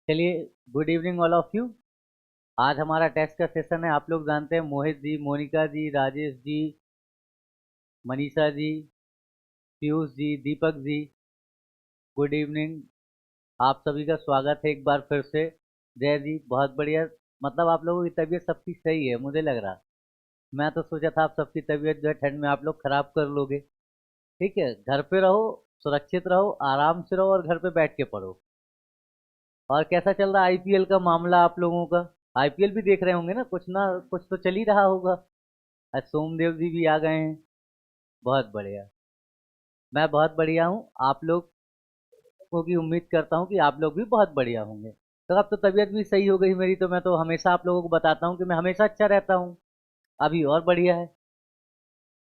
चलिए, good evening all of you. आज हमारा टेस्ट का सेशन है। आप लोग जानते हैं मोहित जी, मोनिका जी, राजेश जी, मनीषा जी, पीयूष जी, दीपक जी, गुड इवनिंग। आप सभी का स्वागत है एक बार फिर से। जय जी, बहुत बढ़िया। मतलब आप लोगों की तबीयत सबकी सही है मुझे लग रहा। मैं तो सोचा था आप सबकी तबीयत जो है ठंड में आप लोग खराब कर लोगे। ठीक है, घर पे रहो, सुरक्षित रहो, आराम से रहो और घर पे बैठ के पढ़ो। और कैसा चल रहा है आईपीएल का मामला आप लोगों का? आईपीएल भी देख रहे होंगे ना, कुछ तो चल ही रहा होगा। आज सोमदेव जी भी आ गए हैं। बहुत बढ़िया। मैं बहुत बढ़िया हूँ। आप लोगों की उम्मीद करता हूँ कि आप लोग भी बहुत बढ़िया होंगे। तो अब तो तबीयत भी सही हो गई मेरी, तो मैं तो हमेशा आप लोगों को बताता हूँ कि मैं हमेशा अच्छा रहता हूँ। अभी और बढ़िया है।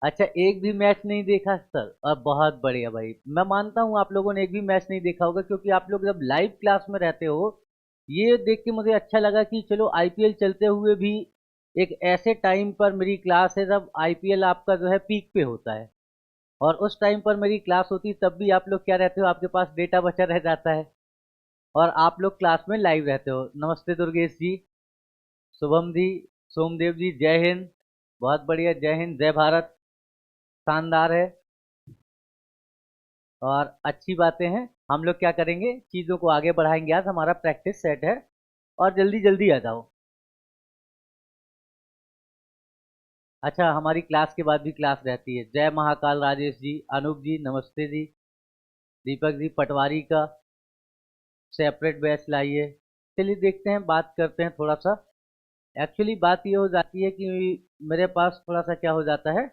अच्छा, एक भी मैच नहीं देखा सर? अब बहुत बढ़िया भाई। मैं मानता हूँ आप लोगों ने एक भी मैच नहीं देखा होगा, क्योंकि आप लोग जब लाइव क्लास में रहते हो। ये देख के मुझे अच्छा लगा कि चलो आईपीएल चलते हुए भी एक ऐसे टाइम पर मेरी क्लास है जब आईपीएल आपका जो है पीक पे होता है। और उस टाइम पर मेरी क्लास होती तब भी आप लोग क्या रहते हो, आपके पास डेटा बचा रह जाता है। और आप लोग क्लास में लाइव रहते हो। नमस्ते दुर्गेश जी, शुभम जी, सोमदेव जी, जय हिंद। बहुत बढ़िया, जय हिंद, जय भारत। शानदार है। और अच्छी बातें हैं। हम लोग क्या करेंगे, चीज़ों को आगे बढ़ाएंगे। आज हमारा प्रैक्टिस सेट है। और जल्दी जल्दी आ जाओ। अच्छा, हमारी क्लास के बाद भी क्लास रहती है। जय महाकाल राजेश जी, अनूप जी, नमस्ते जी, दीपक जी, पटवारी का सेपरेट बैच लाइए। चलिए देखते हैं, बात करते हैं थोड़ा सा। एक्चुअली बात ये हो जाती है कि मेरे पास थोड़ा सा क्या हो जाता है,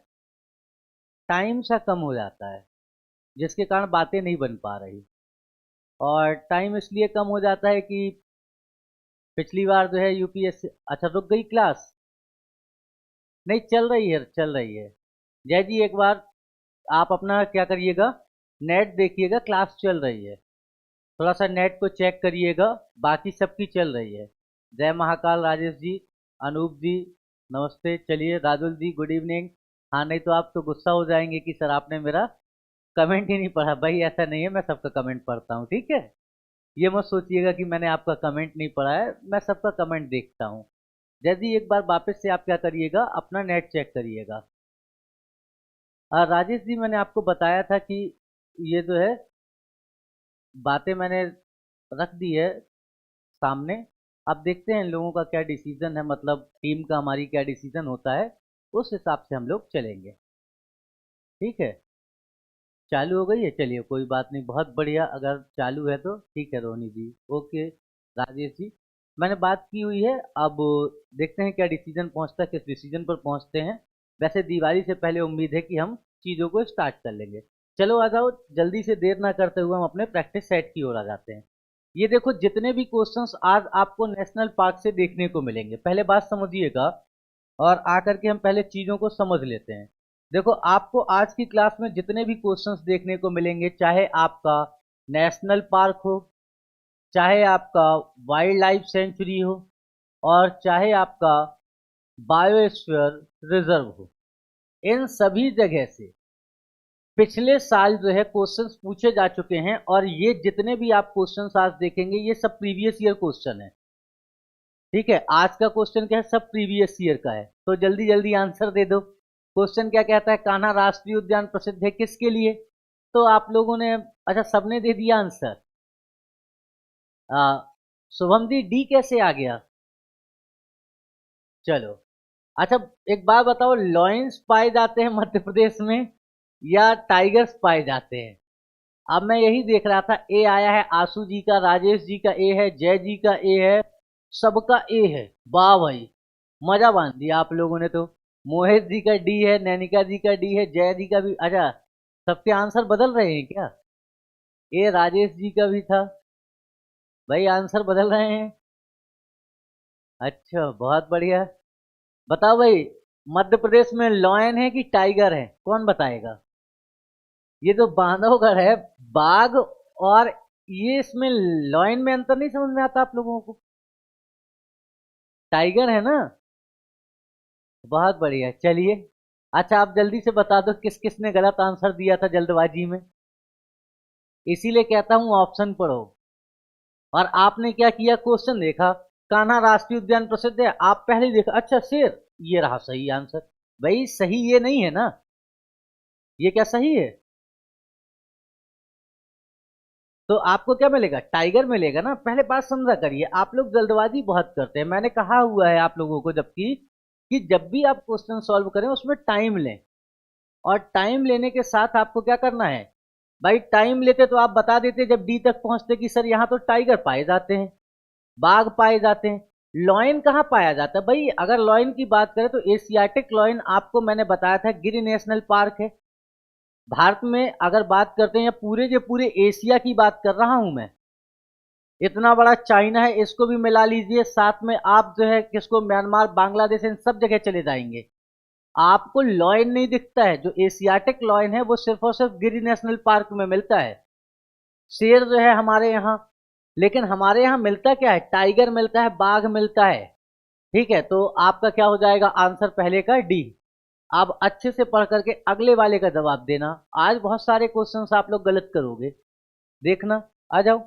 टाइम सा कम हो जाता है, जिसके कारण बातें नहीं बन पा रही। और टाइम इसलिए कम हो जाता है कि पिछली बार जो है यूपीएससी। अच्छा, रुक गई क्लास? नहीं, चल रही है, चल रही है। जय जी, एक बार आप अपना क्या करिएगा, नेट देखिएगा, क्लास चल रही है। थोड़ा सा नेट को चेक करिएगा। बाकी सबकी चल रही है। जय महाकाल राजेश जी, अनूप जी, नमस्ते। चलिए राजुल जी, गुड इवनिंग। हाँ, नहीं तो आप तो गुस्सा हो जाएंगे कि सर आपने मेरा कमेंट ही नहीं पढ़ा। भाई ऐसा नहीं है, मैं सबका कमेंट पढ़ता हूँ, ठीक है। ये मत सोचिएगा कि मैंने आपका कमेंट नहीं पढ़ा है, मैं सबका कमेंट देखता हूँ। जैसे एक बार वापस से आप क्या करिएगा, अपना नेट चेक करिएगा। राजेश जी, मैंने आपको बताया था कि ये जो है बातें मैंने रख दी है सामने। अब देखते हैं इन लोगों का क्या डिसीजन है, मतलब टीम का हमारी क्या डिसीजन होता है। उस हिसाब से हम लोग चलेंगे। ठीक है, चालू हो गई है। चलिए, कोई बात नहीं, बहुत बढ़िया। अगर चालू है तो ठीक है रोनी जी, ओके। राजेश जी, मैंने बात की हुई है। अब देखते हैं क्या डिसीजन पहुंचता है, किस डिसीजन पर पहुंचते हैं। वैसे दिवाली से पहले उम्मीद है कि हम चीज़ों को स्टार्ट कर लेंगे। चलो आ जाओ, जल्दी से देर ना करते हुए हम अपने प्रैक्टिस सेट की ओर आ जाते हैं। ये देखो, जितने भी क्वेश्चंस आज आपको नेशनल पार्क से देखने को मिलेंगे, पहले बात समझिएगा। और आकर के हम पहले चीज़ों को समझ लेते हैं। देखो, आपको आज की क्लास में जितने भी क्वेश्चंस देखने को मिलेंगे, चाहे आपका नेशनल पार्क हो, चाहे आपका वाइल्ड लाइफ सेंचुरी हो, और चाहे आपका बायोस्फीयर रिजर्व हो, इन सभी जगह से पिछले साल जो है क्वेश्चंस पूछे जा चुके हैं। और ये जितने भी आप क्वेश्चंस आज देखेंगे, ये सब प्रीवियस ईयर क्वेश्चन है। ठीक है, आज का क्वेश्चन क्या है, सब प्रीवियस ईयर का है। तो जल्दी जल्दी आंसर दे दो। क्वेश्चन क्या कहता है, कान्हा राष्ट्रीय उद्यान प्रसिद्ध है किसके लिए? तो आप लोगों ने, अच्छा सबने दे दिया आंसर। आ, शुभम जी, डी कैसे आ गया? चलो। अच्छा, एक बात बताओ, लॉयंस पाए जाते हैं मध्य प्रदेश में या टाइगर्स पाए जाते हैं? अब मैं यही देख रहा था, ए आया है आशु जी का, राजेश जी का ए है, जय जी का ए है, सबका ए है। वाह भाई, मजा बांध दिया आप लोगों ने तो। मोहित जी का डी है, नैनिका जी का डी है, जय जी का भी। अच्छा, सबके आंसर बदल रहे हैं क्या? ए राजेश जी का भी था। भाई आंसर बदल रहे हैं। अच्छा, बहुत बढ़िया। बताओ भाई, मध्य प्रदेश में लॉयन है कि टाइगर है, कौन बताएगा? ये तो बांधवगढ़ है, बाघ। और ये इसमें लॉयन में अंतर नहीं समझ में आता आप लोगों को? टाइगर है ना। बहुत बढ़िया, चलिए। अच्छा, आप जल्दी से बता दो किस किस ने गलत आंसर दिया था जल्दबाजी में। इसीलिए कहता हूँ ऑप्शन पढ़ो। और आपने क्या किया, क्वेश्चन देखा, कान्हा राष्ट्रीय उद्यान प्रसिद्ध है, आप पहले ही देखा अच्छा शेर, ये रहा सही आंसर। भाई सही ये नहीं है ना, ये क्या सही है? तो आपको क्या मिलेगा, टाइगर मिलेगा ना। पहले बात समझा करिए, आप लोग जल्दबाजी बहुत करते हैं। मैंने कहा हुआ है आप लोगों को जबकि कि जब भी आप क्वेश्चन सॉल्व करें उसमें टाइम लें, और टाइम लेने के साथ आपको क्या करना है, भाई टाइम लेते तो आप बता देते जब डी तक पहुंचते कि सर यहाँ तो टाइगर पाए जाते हैं, बाघ पाए जाते हैं, लॉयन कहाँ पाया जाता है। भाई अगर लॉयन की बात करें तो एशियाटिक लॉयन आपको मैंने बताया था गिर नेशनल पार्क है भारत में। अगर बात करते हैं या पूरे के पूरे एशिया की बात कर रहा हूं मैं, इतना बड़ा चाइना है, इसको भी मिला लीजिए साथ में, आप जो है किसको, म्यांमार, बांग्लादेश, इन सब जगह चले जाएंगे, आपको लॉयन नहीं दिखता है। जो एशियाटिक लॉयन है वो सिर्फ और सिर्फ गिर नेशनल पार्क में मिलता है। शेर जो है हमारे यहाँ, लेकिन हमारे यहाँ मिलता क्या है, टाइगर मिलता है, बाघ मिलता है। ठीक है, तो आपका क्या हो जाएगा आंसर पहले का डी। आप अच्छे से पढ़ करके अगले वाले का जवाब देना, आज बहुत सारे क्वेश्चंस आप लोग गलत करोगे, देखना। आ जाओ,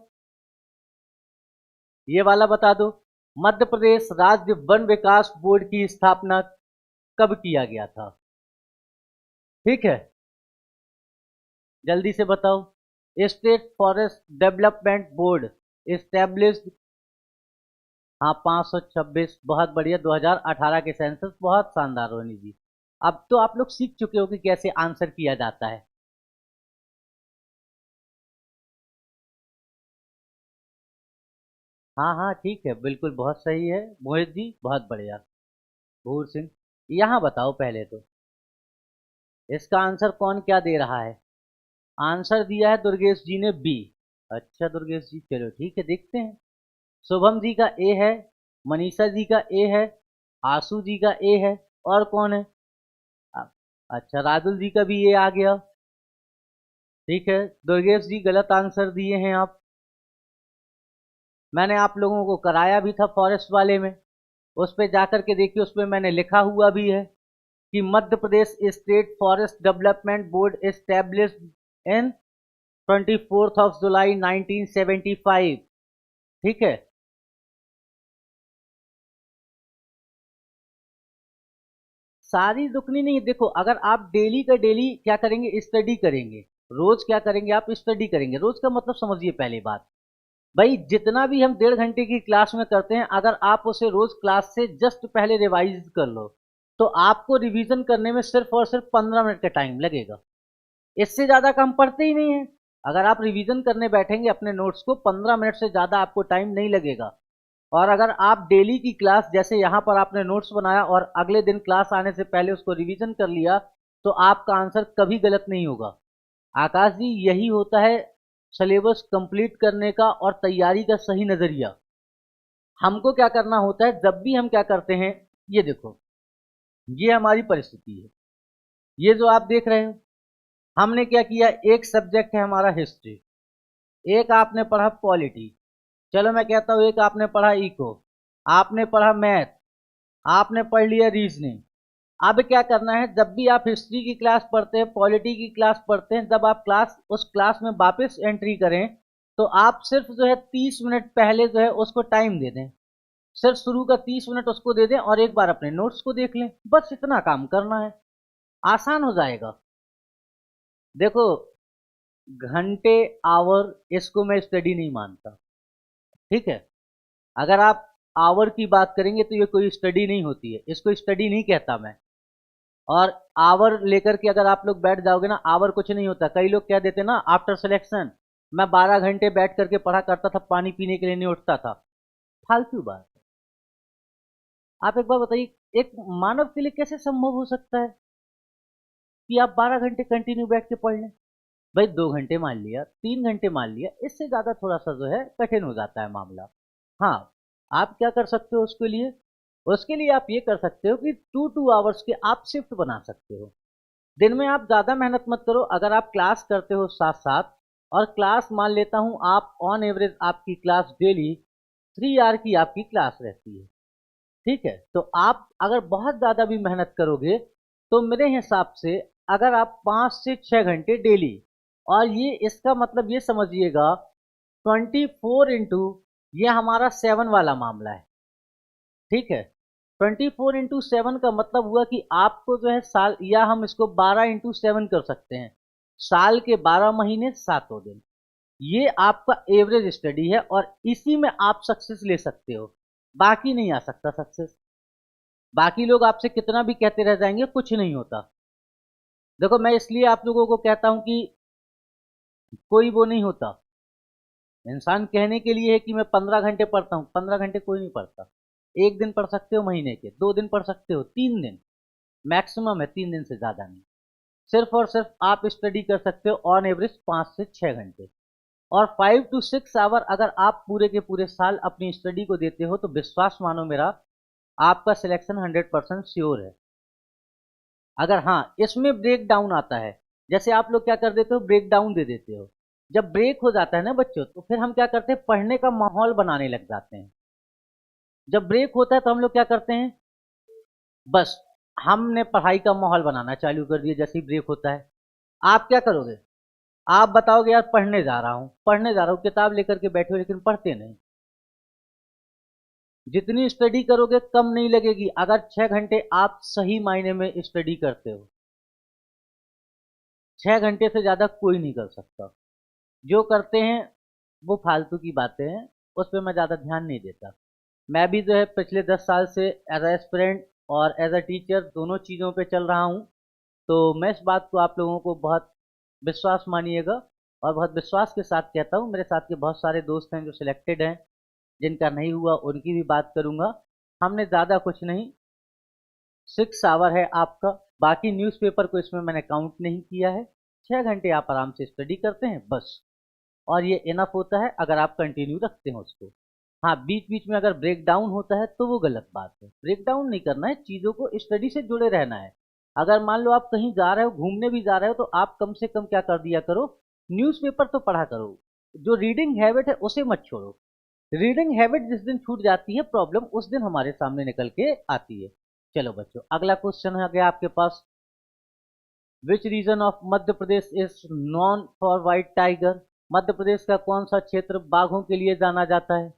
ये वाला बता दो, मध्य प्रदेश राज्य वन विकास बोर्ड की स्थापना कब किया गया था? ठीक है, जल्दी से बताओ। State forest development board established, हाँ 526, बहुत बढ़िया, 2018 के सेंसस, बहुत शानदार रोनी जी। अब तो आप लोग सीख चुके हो कि कैसे आंसर किया जाता है। हाँ हाँ ठीक है, बिल्कुल बहुत सही है मोहित जी, बहुत बढ़िया। भूर सिंह, यहाँ बताओ पहले तो इसका आंसर कौन क्या दे रहा है। आंसर दिया है दुर्गेश जी ने बी। अच्छा दुर्गेश जी, चलो ठीक है, देखते हैं। शुभम जी का ए है, मनीषा जी का ए है, आशु जी का ए है, और कौन है? अ- अच्छा राजुल जी का भी ए आ गया। ठीक है दुर्गेश जी, गलत आंसर दिए हैं आप। मैंने आप लोगों को कराया भी था फॉरेस्ट वाले में, उस पे जाकर के देखिए, उस पे मैंने लिखा हुआ भी है कि Madhya Pradesh state forest development board established in 24 July 1975। ठीक है, सारी दुखनी नहीं है। देखो अगर आप डेली का डेली क्या करेंगे, स्टडी करेंगे, रोज क्या करेंगे, आप स्टडी करेंगे। रोज का मतलब समझिए पहली बात, भाई जितना भी हम 1.5 घंटे की क्लास में करते हैं, अगर आप उसे रोज क्लास से जस्ट पहले रिवाइज कर लो तो आपको रिवीजन करने में सिर्फ और सिर्फ 15 मिनट का टाइम लगेगा। इससे ज्यादा का हम पढ़ते ही नहीं है। अगर आप रिवीजन करने बैठेंगे अपने नोट्स को, 15 मिनट से ज्यादा आपको टाइम नहीं लगेगा। और अगर आप डेली की क्लास, जैसे यहाँ पर आपने नोट्स बनाया और अगले दिन क्लास आने से पहले उसको रिवीजन कर लिया, तो आपका आंसर कभी गलत नहीं होगा। आकाश जी, यही होता है सिलेबस कंप्लीट करने का और तैयारी का सही नजरिया। हमको क्या करना होता है, जब भी हम क्या करते हैं, ये देखो, ये हमारी परिस्थिति है, ये जो आप देख रहे हो, हमने क्या किया, एक सब्जेक्ट है हमारा हिस्ट्री, एक आपने पढ़ा पॉलिटी, चलो मैं कहता हूं एक आपने पढ़ा इको, आपने पढ़ा मैथ, आपने पढ़ लिया रीजनिंग। अब क्या करना है, जब भी आप हिस्ट्री की क्लास पढ़ते हैं, पॉलिटी की क्लास पढ़ते हैं, जब आप क्लास उस क्लास में वापस एंट्री करें, तो आप सिर्फ जो है 30 मिनट पहले जो है उसको टाइम दे दें, सिर्फ शुरू का 30 मिनट उसको दे दें और एक बार अपने नोट्स को देख लें, बस इतना काम करना है, आसान हो जाएगा। देखो घंटे, आवर, इसको मैं स्टडी नहीं मानता। ठीक है, अगर आप आवर की बात करेंगे तो ये कोई स्टडी नहीं होती है, इसको स्टडी नहीं कहता मैं। और आवर लेकर के अगर आप लोग बैठ जाओगे ना, आवर कुछ नहीं होता। कई लोग कह देते ना आफ्टर सिलेक्शन मैं 12 घंटे बैठ करके पढ़ा करता था, पानी पीने के लिए नहीं उठता था, फालतू बात है। आप एक बार बताइए, एक मानव के लिए कैसे संभव हो सकता है कि आप 12 घंटे कंटिन्यू बैठ के पढ़ लें। भाई 2 घंटे मान लिया, 3 घंटे मान लिया, इससे ज्यादा थोड़ा सा जो है कठिन हो जाता है मामला। हाँ, आप क्या कर सकते हो उसके लिए, उसके लिए आप ये कर सकते हो कि 2-2 आवर्स के आप शिफ्ट बना सकते हो। दिन में आप ज़्यादा मेहनत मत करो, अगर आप क्लास करते हो साथ साथ, और क्लास मान लेता हूँ आप ऑन एवरेज आपकी क्लास डेली 3 आवर की आपकी क्लास रहती है। ठीक है, तो आप अगर बहुत ज़्यादा भी मेहनत करोगे तो मेरे हिसाब से अगर आप 5 से 6 घंटे डेली, और ये इसका मतलब ये समझिएगा 24 इंटू ये हमारा 7 वाला मामला है, ठीक है। 24 × 7 का मतलब हुआ कि आपको जो है साल, या हम इसको 12 × 7 कर सकते हैं, साल के 12 महीने 7 दिन। ये आपका एवरेज स्टडी है और इसी में आप सक्सेस ले सकते हो, बाकी नहीं आ सकता सक्सेस। बाकी लोग आपसे कितना भी कहते रह जाएंगे, कुछ नहीं होता। देखो मैं इसलिए आप लोगों को कहता हूं कि कोई वो नहीं होता। इंसान कहने के लिए है कि मैं 15 घंटे पढ़ता हूं, 15 घंटे कोई नहीं पढ़ता। एक दिन पढ़ सकते हो महीने के, 2 दिन पढ़ सकते हो, 3 दिन मैक्सिमम है, 3 दिन से ज्यादा नहीं। सिर्फ और सिर्फ आप स्टडी कर सकते हो ऑन एवरेज 5 से 6 घंटे। और 5 to 6 आवर अगर आप पूरे के पूरे साल अपनी स्टडी को देते हो तो विश्वास मानो मेरा, आपका सिलेक्शन 100% श्योर है। अगर हाँ इसमें ब्रेक डाउन आता है, जैसे आप लोग क्या कर देते हो, ब्रेक डाउन दे देते हो। जब ब्रेक हो जाता है ना बच्चों, तो फिर हम क्या करते हैं, पढ़ने का माहौल बनाने लग जाते हैं। जब ब्रेक होता है तो हम लोग क्या करते हैं, बस हमने पढ़ाई का माहौल बनाना चालू कर दिया जैसे ही ब्रेक होता है। आप क्या करोगे, आप बताओगे यार पढ़ने जा रहा हूं, पढ़ने जा रहा हूं, किताब लेकर के बैठे हो लेकिन पढ़ते नहीं। जितनी स्टडी करोगे कम नहीं लगेगी अगर 6 घंटे आप सही मायने में स्टडी करते हो। 6 घंटे से ज्यादा कोई नहीं कर सकता। जो करते हैं वो फालतू की बातें हैं, उस पर मैं ज्यादा ध्यान नहीं देता। मैं भी जो है पिछले 10 साल से एज एस्पिरेंट और एज अ टीचर दोनों चीज़ों पे चल रहा हूँ। तो मैं इस बात को आप लोगों को बहुत विश्वास मानिएगा, और बहुत विश्वास के साथ कहता हूँ। मेरे साथ के बहुत सारे दोस्त हैं जो सिलेक्टेड हैं, जिनका नहीं हुआ उनकी भी बात करूँगा। हमने ज़्यादा कुछ नहीं, 6 आवर है आपका, बाकी न्यूज़पेपर को इसमें मैंने काउंट नहीं किया है। 6 घंटे आप आराम से स्टडी करते हैं बस, और ये इनफ होता है अगर आप कंटिन्यू रखते हैं उसको। हाँ बीच बीच में अगर ब्रेक डाउन होता है तो वो गलत बात है, ब्रेक डाउन नहीं करना है, चीज़ों को स्टडी से जुड़े रहना है। अगर मान लो आप कहीं जा रहे हो, घूमने भी जा रहे हो, तो आप कम से कम क्या कर दिया करो, न्यूज़पेपर तो पढ़ा करो। जो रीडिंग हैबिट है उसे मत छोड़ो। रीडिंग हैबिट जिस दिन छूट जाती है, प्रॉब्लम उस दिन हमारे सामने निकल के आती है। चलो बच्चों, अगला क्वेश्चन है गया आपके पास, which region of Madhya Pradesh is known for white tiger. Madhya Pradesh का कौन सा क्षेत्र बाघों के लिए जाना जाता है?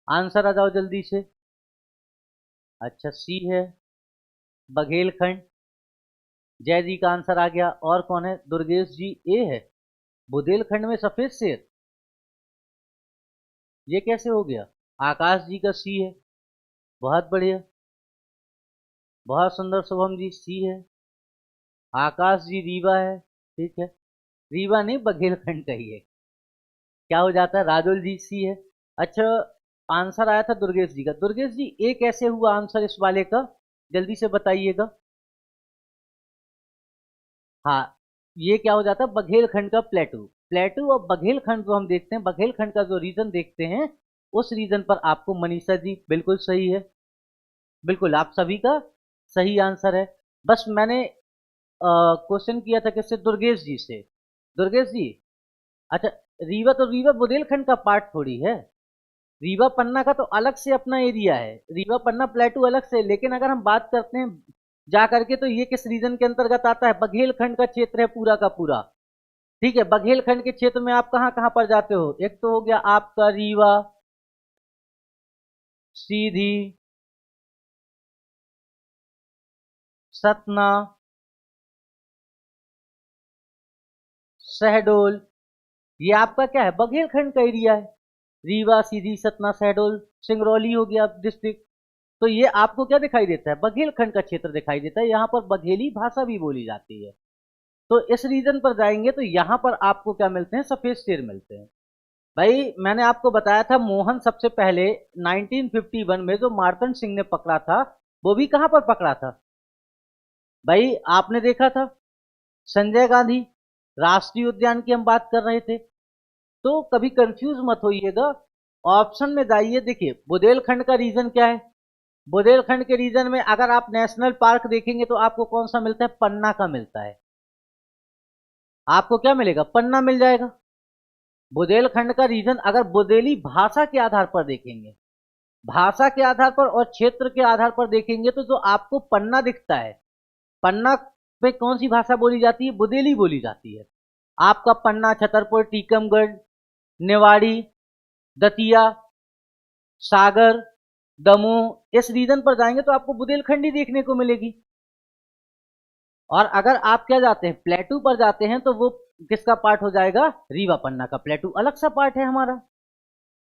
आंसर आ जाओ जल्दी से। अच्छा सी है, बघेलखंड। जय जी का आंसर आ गया। और कौन है? दुर्गेश जी ए है, बुंदेलखंड में सफेद शेर, ये कैसे हो गया? आकाश जी का सी है, बहुत बढ़िया, बहुत सुंदर। शुभम जी सी है, आकाश जी रीवा है, ठीक है। रीवा नहीं, बघेलखंड का ही है। क्या हो जाता है? राजुल जी सी है। अच्छा, आंसर आया था दुर्गेश जी का। दुर्गेश जी ए कैसे हुआ आंसर इस वाले का, जल्दी से बताइएगा। हाँ, ये क्या हो जाता है, बघेलखंड का प्लेटू। प्लेटू और बघेलखंड जो हम देखते हैं, बघेलखंड का जो रीजन देखते हैं, उस रीजन पर आपको मनीषा जी बिल्कुल सही है, बिल्कुल आप सभी का सही आंसर है। बस मैंने क्वेश्चन किया था किससे? दुर्गेश जी से। दुर्गेश जी, अच्छा, रीवा तो रीवा बुंदेलखंड का पार्ट थोड़ी है। रीवा पन्ना का तो अलग से अपना एरिया है, रीवा पन्ना प्लेटू अलग से। लेकिन अगर हम बात करते हैं जा करके, तो ये किस रीजन के अंतर्गत आता है? बघेलखंड का क्षेत्र है पूरा का पूरा, ठीक है। बघेलखंड के क्षेत्र में आप कहां कहां पर जाते हो? एक तो हो गया आपका रीवा, सीधी, सतना, शहडोल, ये आपका क्या है? बघेलखंड का एरिया है। रीवा, सीधी, सतना, शहडोल, सिंगरौली हो गया डिस्ट्रिक्ट। तो ये आपको क्या दिखाई देता है? बघेलखंड का क्षेत्र दिखाई देता है। यहाँ पर बघेली भाषा भी बोली जाती है। तो इस रीजन पर जाएंगे तो यहाँ पर आपको क्या मिलते हैं? सफेद शेर मिलते हैं। भाई मैंने आपको बताया था, मोहन सबसे पहले 1951 में जो मार्तंड सिंह ने पकड़ा था, वो भी कहां पर पकड़ा था? भाई आपने देखा था, संजय गांधी राष्ट्रीय उद्यान की हम बात कर रहे थे। तो कभी कंफ्यूज मत होइएगा, ऑप्शन में जाइए। देखिए बुंदेलखंड का रीजन क्या है? बुंदेलखंड के रीजन में अगर आप नेशनल पार्क देखेंगे तो आपको कौन सा मिलता है? पन्ना का मिलता है। आपको क्या मिलेगा? पन्ना मिल जाएगा। बुंदेलखंड का रीजन अगर बुंदेली भाषा के आधार पर देखेंगे, भाषा के आधार पर और क्षेत्र के आधार पर देखेंगे, तो जो आपको पन्ना दिखता है, पन्ना पे कौन सी भाषा बोली जाती है? बुंदेली बोली जाती है। आपका पन्ना, छतरपुर, टीकमगढ़, नेवाड़ी, दतिया, सागर, दमोह, इस रीजन पर जाएंगे तो आपको बुंदेलखंडी देखने को मिलेगी। और अगर आप क्या जाते हैं, प्लेटू पर जाते हैं, तो वो किसका पार्ट हो जाएगा, रीवा पन्ना का। प्लेटू अलग सा पार्ट है हमारा।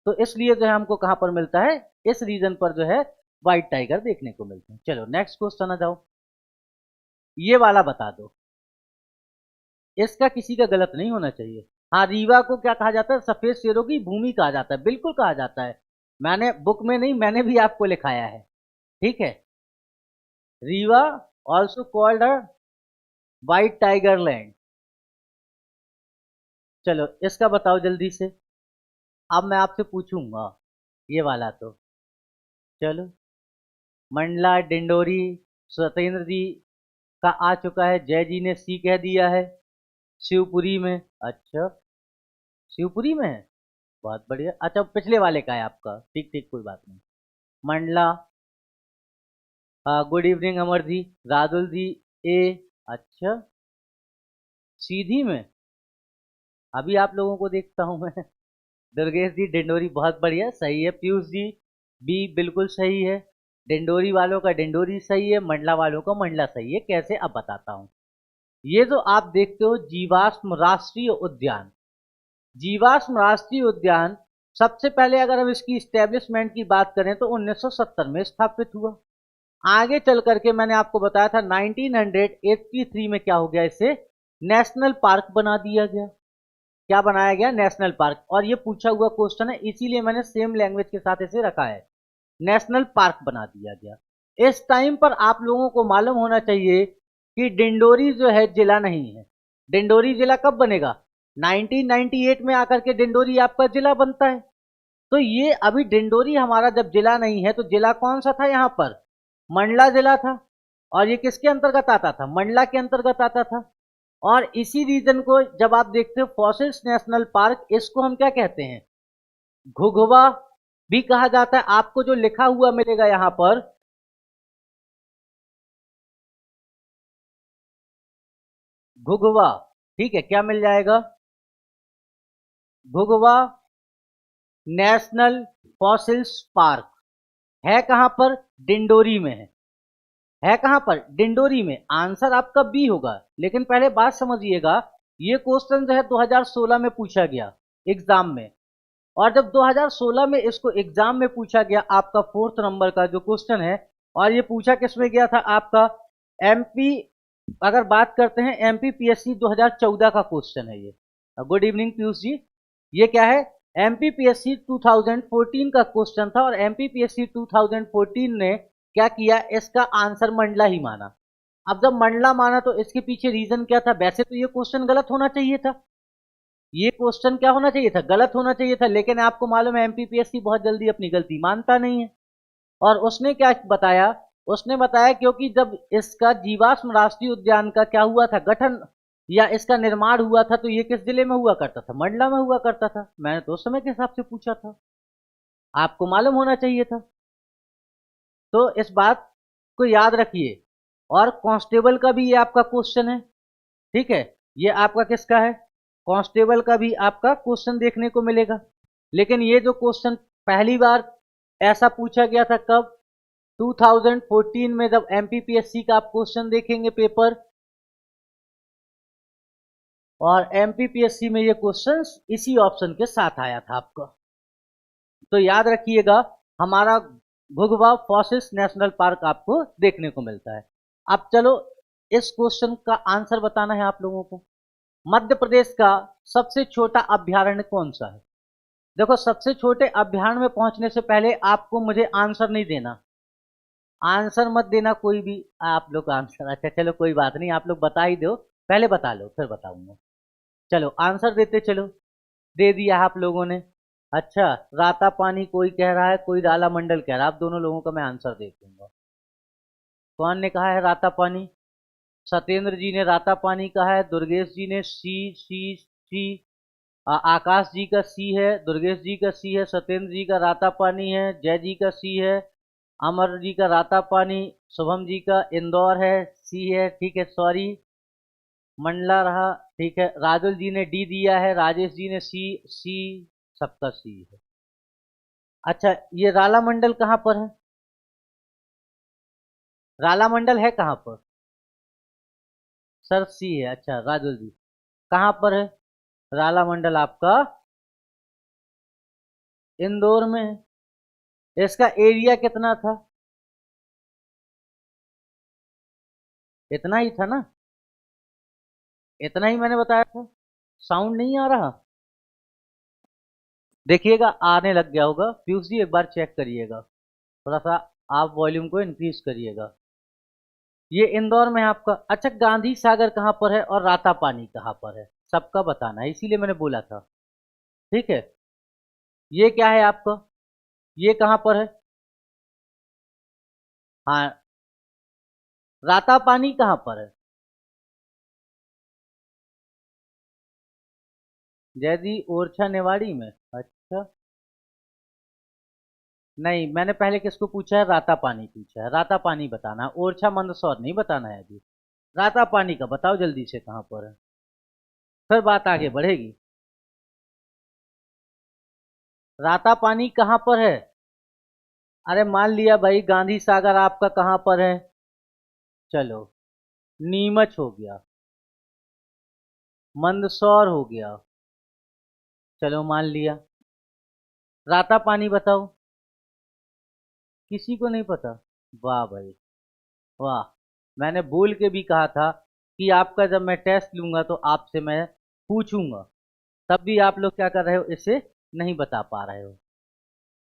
तो इसलिए जो है हमको कहां पर मिलता है, इस रीजन पर जो है व्हाइट टाइगर देखने को मिलते हैं। चलो नेक्स्ट क्वेश्चन आ जाओ, ये वाला बता दो, इसका किसी का गलत नहीं होना चाहिए। हाँ, रीवा को क्या कहा जाता है, सफेद शेरों की भूमि कहा जाता है, बिल्कुल कहा जाता है। मैंने बुक में नहीं, मैंने भी आपको लिखाया है, ठीक है। Rewa also called a white tiger land. चलो इसका बताओ जल्दी से। अब मैं आपसे पूछूंगा ये वाला, तो चलो, मंडला, डिंडोरी, सत्येंद्र जी का आ चुका है, जय जी ने सी कह दिया है। शिवपुरी में, अच्छा शिवपुरी में है, बहुत बढ़िया। अच्छा पिछले वाले का है आपका, ठीक ठीक कोई बात नहीं। मंडला, गुड इवनिंग अमर जी, राजुल जी ए, अच्छा सीधी में, अभी आप लोगों को देखता हूं मैं। दुर्गेश जी डिंडोरी, बहुत बढ़िया, सही है। पीयूष जी बी बिल्कुल सही है। डिंडोरी वालों का डिंडोरी सही है, मंडला वालों का मंडला सही है। कैसे, अब बताता हूं। ये जो आप देखते हो जीवाश्म राष्ट्रीय उद्यान, जीवाश्म राष्ट्रीय उद्यान सबसे पहले अगर हम इसकी स्टैब्लिशमेंट की बात करें तो 1970 में स्थापित हुआ। आगे चल करके मैंने आपको बताया था 1983 में क्या हो गया, इसे नेशनल पार्क बना दिया गया। क्या बनाया गया, नेशनल पार्क। और ये पूछा हुआ क्वेश्चन है, इसीलिए मैंने सेम लैंग्वेज के साथ इसे रखा है, नेशनल पार्क बना दिया गया। इस टाइम पर आप लोगों को मालूम होना चाहिए कि डिंडोरी जो है जिला नहीं है। डिंडोरी जिला कब बनेगा, 1998 में आकर के डिंडोरी आपका जिला बनता है। तो ये अभी डिंडोरी हमारा जब जिला नहीं है, तो जिला कौन सा था यहाँ पर, मंडला जिला था। और ये किसके अंतर्गत आता था, मंडला के अंतर्गत आता था। और इसी रीजन को जब आप देखते हो फॉसिल्स नेशनल पार्क, इसको हम क्या कहते हैं, घुघुआ भी कहा जाता है। आपको जो लिखा हुआ मिलेगा यहां पर, घुघुआ, ठीक है, क्या मिल जाएगा, घुघुआ नेशनल फॉसिल्स पार्क है कहां पर, डिंडोरी में है कहां पर, डिंडोरी में। आंसर आपका बी होगा। लेकिन पहले बात समझिएगा, ये क्वेश्चन जो है 2016 में पूछा गया एग्जाम में। और जब 2016 में इसको एग्जाम में पूछा गया, आपका 4th नंबर का जो क्वेश्चन है, और ये पूछा किसमें गया था आपका, एमपी, अगर बात करते हैं एमपी पीएससी 2014 का क्वेश्चन है ये। गुड इवनिंग पीयूष जी, ये क्या है, एमपी पीएससी 2014 का क्वेश्चन था। और एमपी पीएससी 2014 ने क्या किया, इसका आंसर मंडला ही माना। अब जब मंडला माना तो इसके पीछे रीजन क्या था, वैसे तो ये क्वेश्चन गलत होना चाहिए था, ये क्वेश्चन क्या होना चाहिए था, गलत होना चाहिए था। लेकिन आपको मालूम है एमपीपीएससी बहुत जल्दी अपनी गलती मानता नहीं है। और उसने क्या बताया, उसने बताया क्योंकि जब इसका जीवाश्म राष्ट्रीय उद्यान का क्या हुआ था, गठन या इसका निर्माण हुआ था, तो ये किस जिले में हुआ करता था, मंडला में हुआ करता था। मैंने तो उस समय के हिसाब से पूछा था, आपको मालूम होना चाहिए था। तो इस बात को याद रखिए। और कांस्टेबल का भी ये आपका क्वेश्चन है, ठीक है, ये आपका किसका है, कांस्टेबल का भी आपका क्वेश्चन देखने को मिलेगा। लेकिन ये जो क्वेश्चन पहली बार ऐसा पूछा गया था कब, 2014 में, जब एमपीपीएससी का आप क्वेश्चन देखेंगे पेपर, और एमपीपीएससी में ये क्वेश्चन इसी ऑप्शन के साथ आया था आपका। तो याद रखिएगा, हमारा घुघुआ फॉसिल्स नेशनल पार्क आपको देखने को मिलता है। अब चलो इस क्वेश्चन का आंसर बताना है आप लोगों को। मध्य प्रदेश का सबसे छोटा अभ्यारण्य कौन सा है। देखो, सबसे छोटे अभ्यारण्य में पहुंचने से पहले आपको मुझे आंसर नहीं देना, आंसर मत देना कोई भी आप लोग आंसर। अच्छा चलो कोई बात नहीं, आप लोग बता ही दो, पहले बता लो फिर बताऊंगा। चलो आंसर देते चलो, दे दिया आप लोगों ने। अच्छा, राता पानी कोई कह रहा है, कोई राला मंडल कह रहा है, आप दोनों लोगों का मैं आंसर देख दूंगा। कौन ने कहा है राता पानी, सत्येंद्र जी ने राता पानी कहा है, दुर्गेश जी ने सी सी सी, आकाश जी का सी है, दुर्गेश जी का सी है, सत्येंद्र जी का राता पानी है, जय जी का सी है, अमर जी का राता पानी, शुभम जी का इंदौर है, सी है, ठीक है, सॉरी मंडला रहा, ठीक है। राजुल जी ने डी दिया है, राजेश जी ने सी, सी सबका सी है। अच्छा, ये राला मंडल कहाँ पर है? राला मंडल है कहाँ पर? सर सी है। अच्छा राजू जी, कहाँ पर है राला मंडल आपका? इंदौर में है। इसका एरिया कितना था? इतना ही था ना? इतना ही मैंने बताया था। साउंड नहीं आ रहा? देखिएगा आने लग गया होगा। पीयूष जी एक बार चेक करिएगा, थोड़ा सा आप वॉल्यूम को इंक्रीज करिएगा। ये इंदौर में है आपका। अच्छा, गांधी सागर कहाँ पर है और राता पानी कहाँ पर है, सबका बताना है, इसीलिए मैंने बोला था। ठीक है। ये क्या है आपका? ये कहाँ पर है? हाँ, राता पानी कहाँ पर है? जैदी ओरछा निवाड़ी में। अच्छा, नहीं मैंने पहले किसको पूछा है? राता पानी पूछा है। राता पानी बताना है, ओरछा मंदसौर नहीं बताना है अभी। राता पानी का बताओ जल्दी से कहाँ पर है, फिर बात आगे बढ़ेगी। राता पानी कहाँ पर है? अरे मान लिया भाई गांधी सागर आपका कहाँ पर है। चलो, नीमच हो गया, मंदसौर हो गया, चलो मान लिया। राता पानी बताओ। किसी को नहीं पता? वाह भाई वाह। मैंने बोल के भी कहा था कि आपका जब मैं टेस्ट लूंगा तो आपसे मैं पूछूंगा, तब भी आप लोग क्या कर रहे हो, इसे नहीं बता पा रहे हो।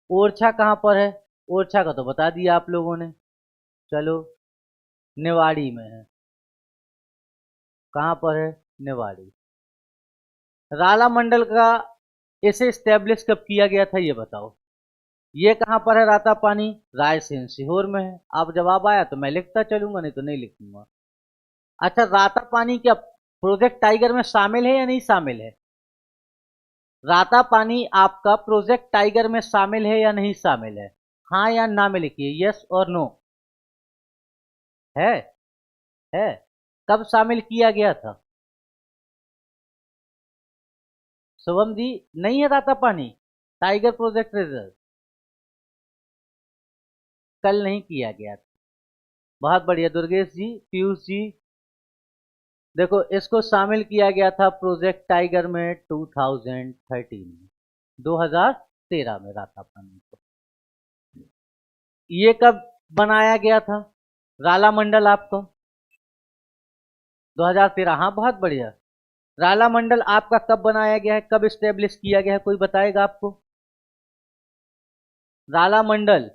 ओरछा कहाँ पर है? ओरछा का तो बता दिया आप लोगों ने। चलो, निवाड़ी में है। कहाँ पर है? निवाड़ी। राला मंडल का इसे स्टेब्लिश कब किया गया था ये बताओ। ये कहाँ पर है राता पानी? रायसेन सीहोर में है। अब जवाब आया तो मैं लिखता चलूंगा, नहीं तो नहीं लिखूंगा। अच्छा, राता पानी क्या प्रोजेक्ट टाइगर में शामिल है या नहीं शामिल है? राता पानी आपका प्रोजेक्ट टाइगर में शामिल है या नहीं शामिल है? हाँ या ना में लिखिए, यस और नो। है? है। कब शामिल किया गया था? शुभम जी, नहीं है राता पानी टाइगर प्रोजेक्ट रिजर्व? कल नहीं किया गया था। बहुत बढ़िया दुर्गेश जी, पीयूष जी। देखो, इसको शामिल किया गया था प्रोजेक्ट टाइगर में 2013 में, 2013 में राता पानी को। ये कब बनाया गया था राला मंडल आपको? 2013। हाँ बहुत बढ़िया। राला मंडल आपका कब बनाया गया है, कब स्टेब्लिश किया गया है, कोई बताएगा आपको? राला मंडल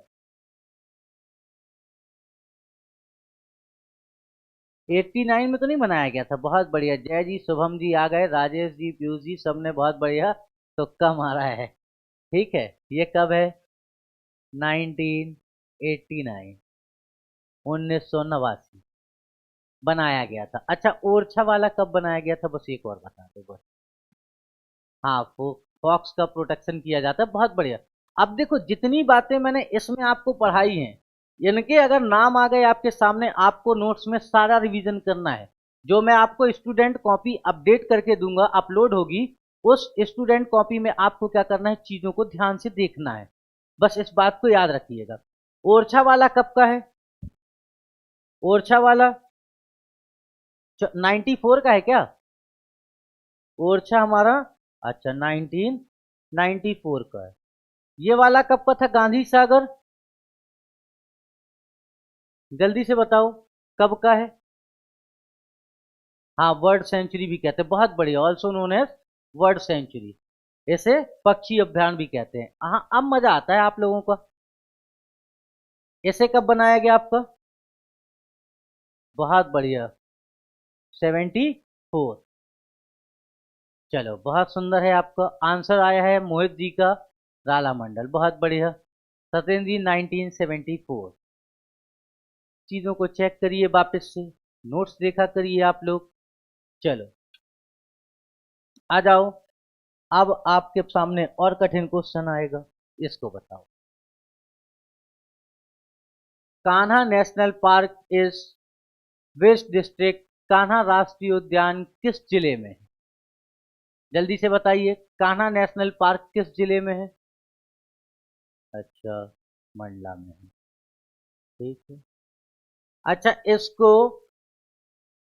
89 में तो नहीं बनाया गया था। बहुत बढ़िया, जय जी, शुभम जी आ गए, राजेश जी, पीयूष जी, सबने बहुत बढ़िया तुक्का मारा है। ठीक है। ये कब है? 1989, 1989 बनाया गया था। अच्छा, ओरछा वाला कब बनाया गया था, बस एक और बता दो बस। हाँ, फॉक्स का प्रोटेक्शन किया जाता है। बहुत बढ़िया। अब देखो, जितनी बातें मैंने इसमें आपको पढ़ाई हैं, इनके अगर नाम आ गए आपके सामने, आपको नोट्स में सारा रिवीजन करना है। जो मैं आपको स्टूडेंट कॉपी अपडेट करके दूंगा, अपलोड होगी, उस स्टूडेंट कॉपी में आपको क्या करना है, चीजों को ध्यान से देखना है। बस इस बात को याद रखिएगा। ओरछा वाला कब का है? ओरछा वाला 94 का है क्या? ओरछा हमारा, अच्छा 1994 का है। ये वाला कब का था गांधी सागर? जल्दी से बताओ, कब का है? हाँ, वर्ल्ड सेंचुरी भी कहते हैं। बहुत बढ़िया, also known as bird sanctuary. इसे पक्षी अभ्यारण्य भी कहते हैं। हाँ, अब मजा आता है आप लोगों का। इसे कब बनाया गया आपका? बहुत बढ़िया, 74। चलो, बहुत सुंदर है। आपका आंसर आया है मोहित जी का, राला मंडल। बहुत बढ़िया। सत्येंद्र जी 1974। चीजों को चेक करिए वापस से, नोट्स देखा करिए आप लोग। चलो, आ जाओ। अब आपके सामने और कठिन क्वेश्चन आएगा, इसको बताओ। Kanha national park is waste district. Kanha राष्ट्रीय उद्यान किस जिले में है? जल्दी से बताइए, कान्हा नेशनल पार्क किस जिले में है? अच्छा, मंडला में है, ठीक है। अच्छा, इसको,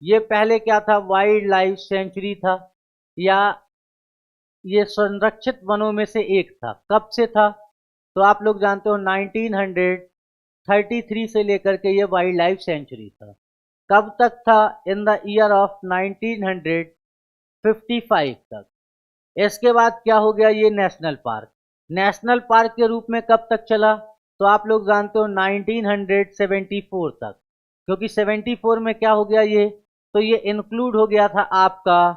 ये पहले क्या था, वाइल्ड लाइफ सेंचुरी था, या ये संरक्षित वनों में से एक था? कब से था? तो आप लोग जानते हो 1933 से लेकर के ये वाइल्ड लाइफ सेंचुरी था। कब तक था? इन द ईयर ऑफ 1955 तक। इसके बाद क्या हो गया, ये नेशनल पार्क। नेशनल पार्क के रूप में कब तक चला? तो आप लोग जानते हो 1974 तक, क्योंकि 74 में क्या हो गया ये, तो ये इंक्लूड हो गया था आपका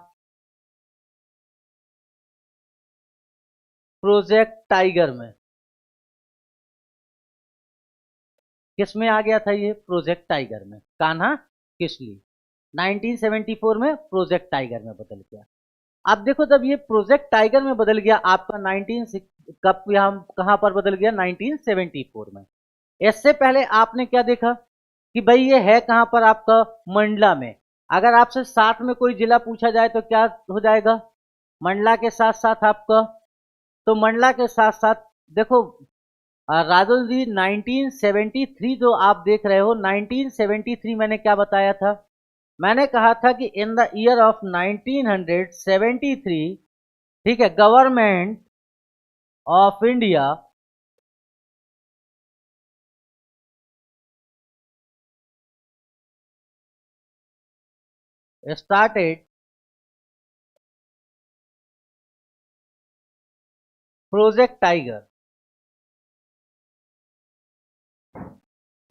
प्रोजेक्ट टाइगर में। किस में आ गया था ये? प्रोजेक्ट टाइगर में, कान्हा किसली। 1974 में प्रोजेक्ट टाइगर में बदल गया। अब देखो, जब ये प्रोजेक्ट टाइगर में बदल गया आपका 19 कब, यहाँ कहां पर बदल गया? 1974 में। इससे पहले आपने क्या देखा कि भाई ये है कहां पर आपका? मंडला में। अगर आपसे साथ में कोई जिला पूछा जाए तो क्या हो जाएगा? मंडला के साथ साथ आपका, तो मंडला के साथ साथ देखो, राजुल जी 1973 जो आप देख रहे हो, 1973 मैंने क्या बताया था? मैंने कहा था कि इन द ईयर ऑफ 1973, ठीक है, government of India started project tiger.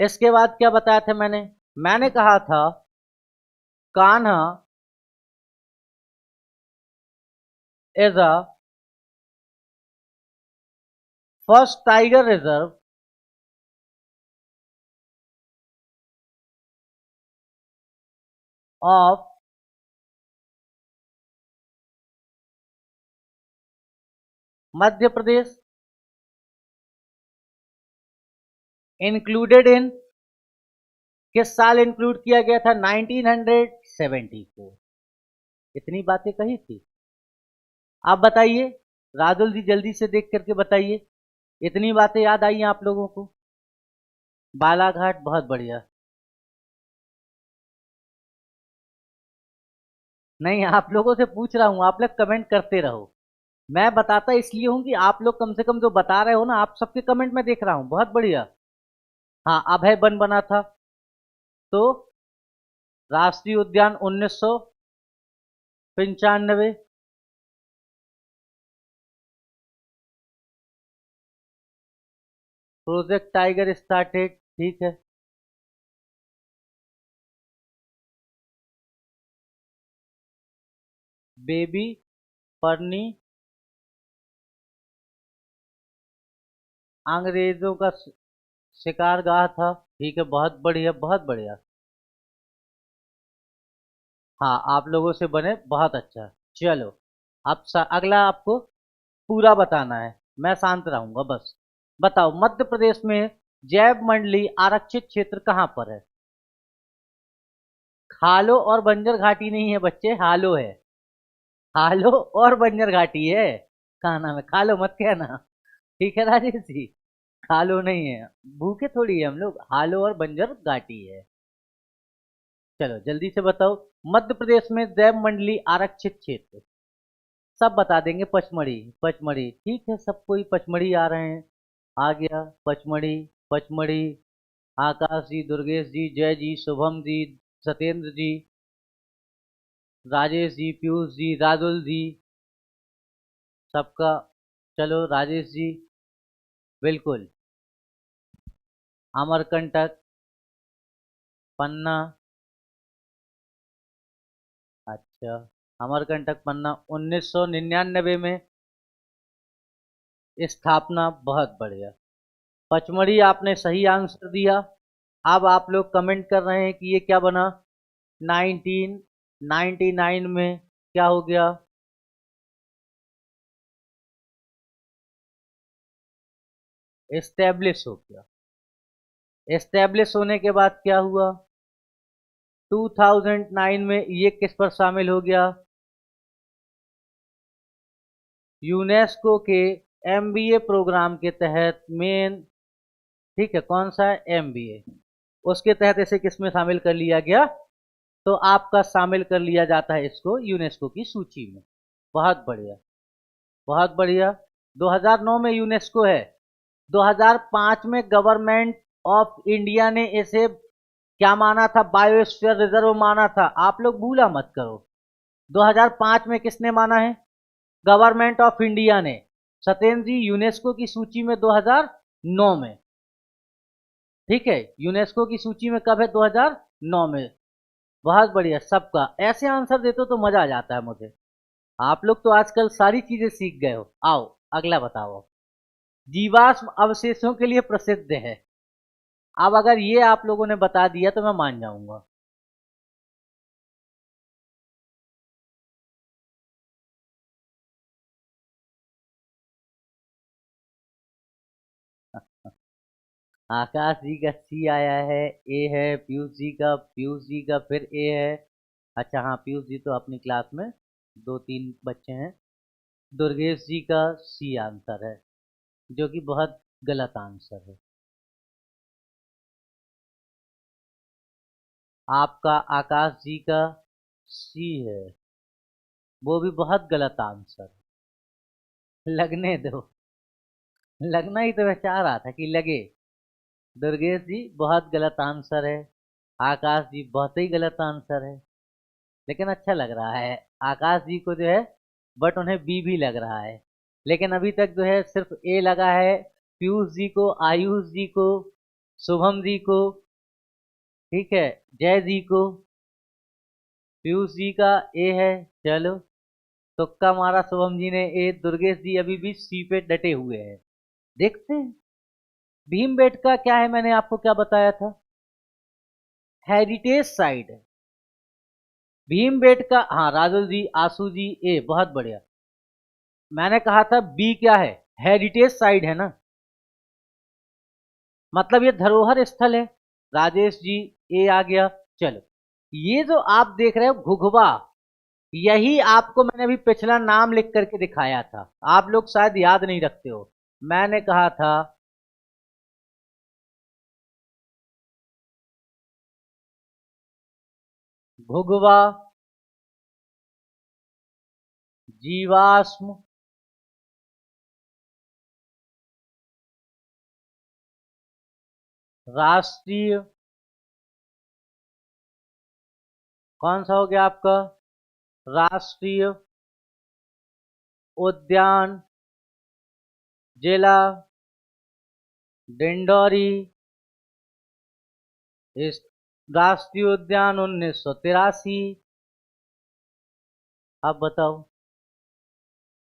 इसके बाद क्या बताया था मैंने? मैंने कहा था Kanha is a first tiger reserve of Madhya Pradesh, included in, किस साल इंक्लूड किया गया था? 1974। इतनी बातें कही थी। आप बताइए, राजुल जी जल्दी से देख करके बताइए, इतनी बातें याद आई हैं आप लोगों को? बालाघाट, बहुत बढ़िया। नहीं, आप लोगों से पूछ रहा हूं, आप लोग कमेंट करते रहो। मैं बताता इसलिए हूं कि आप लोग कम से कम जो बता रहे हो ना, आप सबके कमेंट में देख रहा हूं, बहुत बढ़िया। हाँ, अभय वन बना था। तो राष्ट्रीय उद्यान 1995। प्रोजेक्ट टाइगर स्टार्टेड, ठीक है। बेबी परनी अंग्रेजों का शिकारगाह था, ठीक है, बहुत बढ़िया, बहुत बढ़िया। हाँ, आप लोगों से बने, बहुत अच्छा। चलो, अब अगला आपको पूरा बताना है, मैं शांत रहूंगा बस। बताओ, मध्य प्रदेश में जैव मंडली आरक्षित क्षेत्र कहां पर है? खालो और बंजर घाटी नहीं है बच्चे, हालो है। हालो और बंजर घाटी है। कहा नाम है, खालो मत कहना, ठीक है राजेश जी। खालो नहीं है, भूखे थोड़ी है हम लोग, हालो और बंजर घाटी है। चलो जल्दी से बताओ, मध्य प्रदेश में जैव मंडली आरक्षित क्षेत्र, सब बता देंगे। पचमढ़ी, पचमढ़ी, ठीक है, सब कोई पचमढ़ी आ रहे हैं। आ गया पचमढ़ी, पचमढ़ी। आकाश जी, दुर्गेश जी, जय जी, शुभम जी, सत्येंद्र जी, राजेश जी, पीयूष जी, राजुल जी, सबका। चलो राजेश जी, बिल्कुल। अमरकंटक, पन्ना, अच्छा, अमरकंटक पन्ना 1999 में स्थापना, बहुत बढ़िया। पचमढ़ी आपने सही आंसर दिया। अब आप लोग कमेंट कर रहे हैं कि ये क्या बना? 1999 में क्या हो गया? एस्टेब्लिश हो गया। एस्टेब्लिश होने के बाद क्या हुआ? 2009 में ये किस पर शामिल हो गया? यूनेस्को के एमबीए प्रोग्राम के तहत मेन, ठीक है, कौन सा है, एमबीए, उसके तहत इसे किसमें शामिल कर लिया गया, तो आपका शामिल कर लिया जाता है इसको यूनेस्को की सूची में। बहुत बढ़िया, बहुत बढ़िया। 2009 में यूनेस्को है, 2005 में गवर्नमेंट ऑफ इंडिया ने इसे क्या माना था, बायोस्फीयर रिजर्व माना था। आप लोग भूला मत करो, 2005 में किसने माना है, गवर्नमेंट ऑफ इंडिया ने। सत्येंद्र जी यूनेस्को की सूची में 2009 में, ठीक है, यूनेस्को की सूची में कब है, 2009 में। बहुत बढ़िया, सबका ऐसे आंसर देते हो तो मजा आ जाता है मुझे। आप लोग तो आजकल सारी चीजें सीख गए हो। आओ अगला बताओ। जीवाश्म अवशेषों के लिए प्रसिद्ध है। अब अगर ये आप लोगों ने बता दिया तो मैं मान जाऊंगा। आकाश जी का सी आया है, ए है, पीयूष जी का फिर ए है। अच्छा हाँ, पीयूष जी तो अपनी क्लास में दो तीन बच्चे हैं। दुर्गेश जी का सी आंसर है, जो कि बहुत गलत आंसर है। आपका आकाश जी का सी है, वो भी बहुत गलत आंसर है। लगने दो, लगना ही तो मैं चाह रहा था कि लगे। दुर्गेश जी बहुत गलत आंसर है, आकाश जी बहुत ही गलत आंसर है। लेकिन अच्छा लग रहा है आकाश जी को जो है, बट उन्हें बी भी लग रहा है। लेकिन अभी तक जो है सिर्फ ए लगा है पीयूष जी को, आयुष जी को, शुभम जी को, ठीक है, जय जी को। पीयूष जी का ए है, चलो तुक्का मारा शुभम जी ने ए, दुर्गेश जी अभी भी सी पे डटे हुए हैं। देखते हैं भीमबेटका क्या है, मैंने आपको क्या बताया था, हेरिटेज साइट है भीमबेटका। हाँ राजुल जी, आशु जी, ए बहुत बढ़िया। मैंने कहा था बी क्या है, हेरिटेज साइट है ना, मतलब ये धरोहर स्थल है। राजेश जी ए आ गया। चलो ये जो आप देख रहे हो घुघवा, यही आपको मैंने अभी पिछला नाम लिख करके दिखाया था, आप लोग शायद याद नहीं रखते हो। मैंने कहा था घुघवा जीवाश्म राष्ट्रीय, कौन सा हो गया आपका, राष्ट्रीय उद्यान जिला डिंडोरी, इस राष्ट्रीय उद्यान 1983। अब बताओ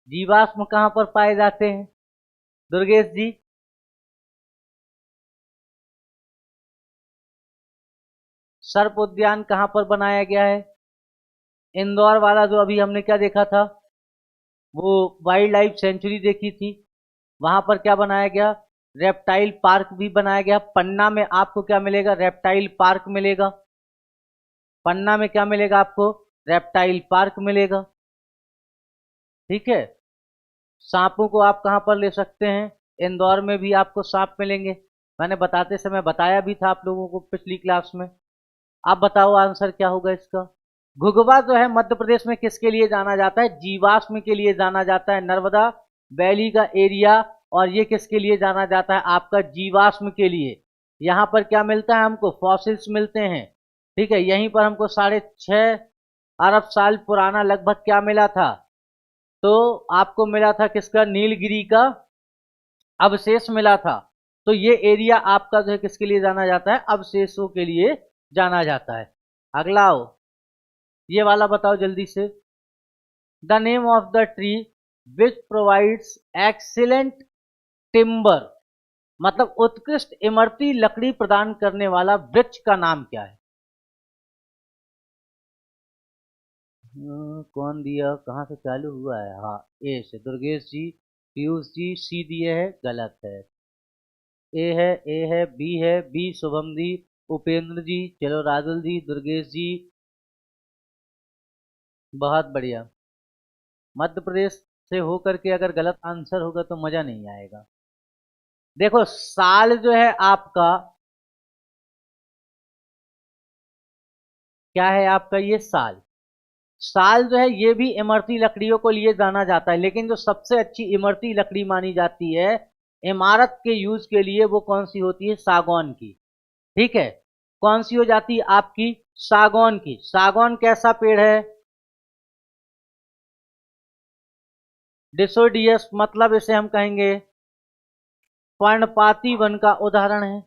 जीवाश्म कहां पर पाए जाते हैं, दुर्गेश जी। सर्प उद्यान कहां पर बनाया गया है, इंदौर वाला जो अभी हमने क्या देखा था, वो वाइल्ड लाइफ सेंचुरी देखी थी, वहां पर क्या बनाया गया, रेप्टाइल पार्क भी बनाया गया। पन्ना में आपको क्या मिलेगा, रेप्टाइल पार्क मिलेगा। पन्ना में क्या मिलेगा आपको, रेप्टाइल पार्क मिलेगा, ठीक है। सांपों को आप कहां पर ले सकते हैं, इंदौर में भी आपको सांप मिलेंगे। मैंने बताते समय बताया भी था आप लोगों को पिछली क्लास में। आप बताओ आंसर क्या होगा इसका। घुघवा जो है मध्य प्रदेश में किसके लिए जाना जाता है, जीवाश्म के लिए जाना जाता है, नर्मदा वैली का एरिया। और ये किसके लिए जाना जाता है, आपका जीवाश्म के लिए। यहाँ पर क्या मिलता है हमको, फॉसिल्स मिलते हैं, ठीक है। यहीं पर हमको 6.5 अरब साल पुराना लगभग क्या मिला था, तो आपको मिला था किसका, नीलगिरी का अवशेष मिला था। तो ये एरिया आपका जो है किसके लिए जाना जाता है, अवशेषों के लिए जाना जाता है। अगला आओ, ये वाला बताओ जल्दी से। The name of the tree which provides excellent timber, मतलब उत्कृष्ट इमरती लकड़ी प्रदान करने वाला वृक्ष का नाम क्या है। कौन दिया, कहां से चालू हुआ है, हाँ ए से दुर्गेश जी, पीयूष जी सी दिए है, गलत है। ए है, ए है, बी शुभम जी, उपेंद्र जी, चलो राजुल जी, दुर्गेश जी, बहुत बढ़िया। मध्य प्रदेश से होकर के अगर गलत आंसर होगा तो मजा नहीं आएगा। देखो साल जो है आपका, क्या है आपका ये साल। साल जो है ये भी इमरती लकड़ियों को लिए जाना जाता है, लेकिन जो सबसे अच्छी इमरती लकड़ी मानी जाती है इमारत के यूज के लिए वो कौन सी होती है, सागौन की। ठीक है, कौन सी हो जाती है आपकी, सागौन की। सागौन कैसा पेड़ है, डिसोडियस, मतलब इसे हम कहेंगे पर्णपाती वन का उदाहरण है।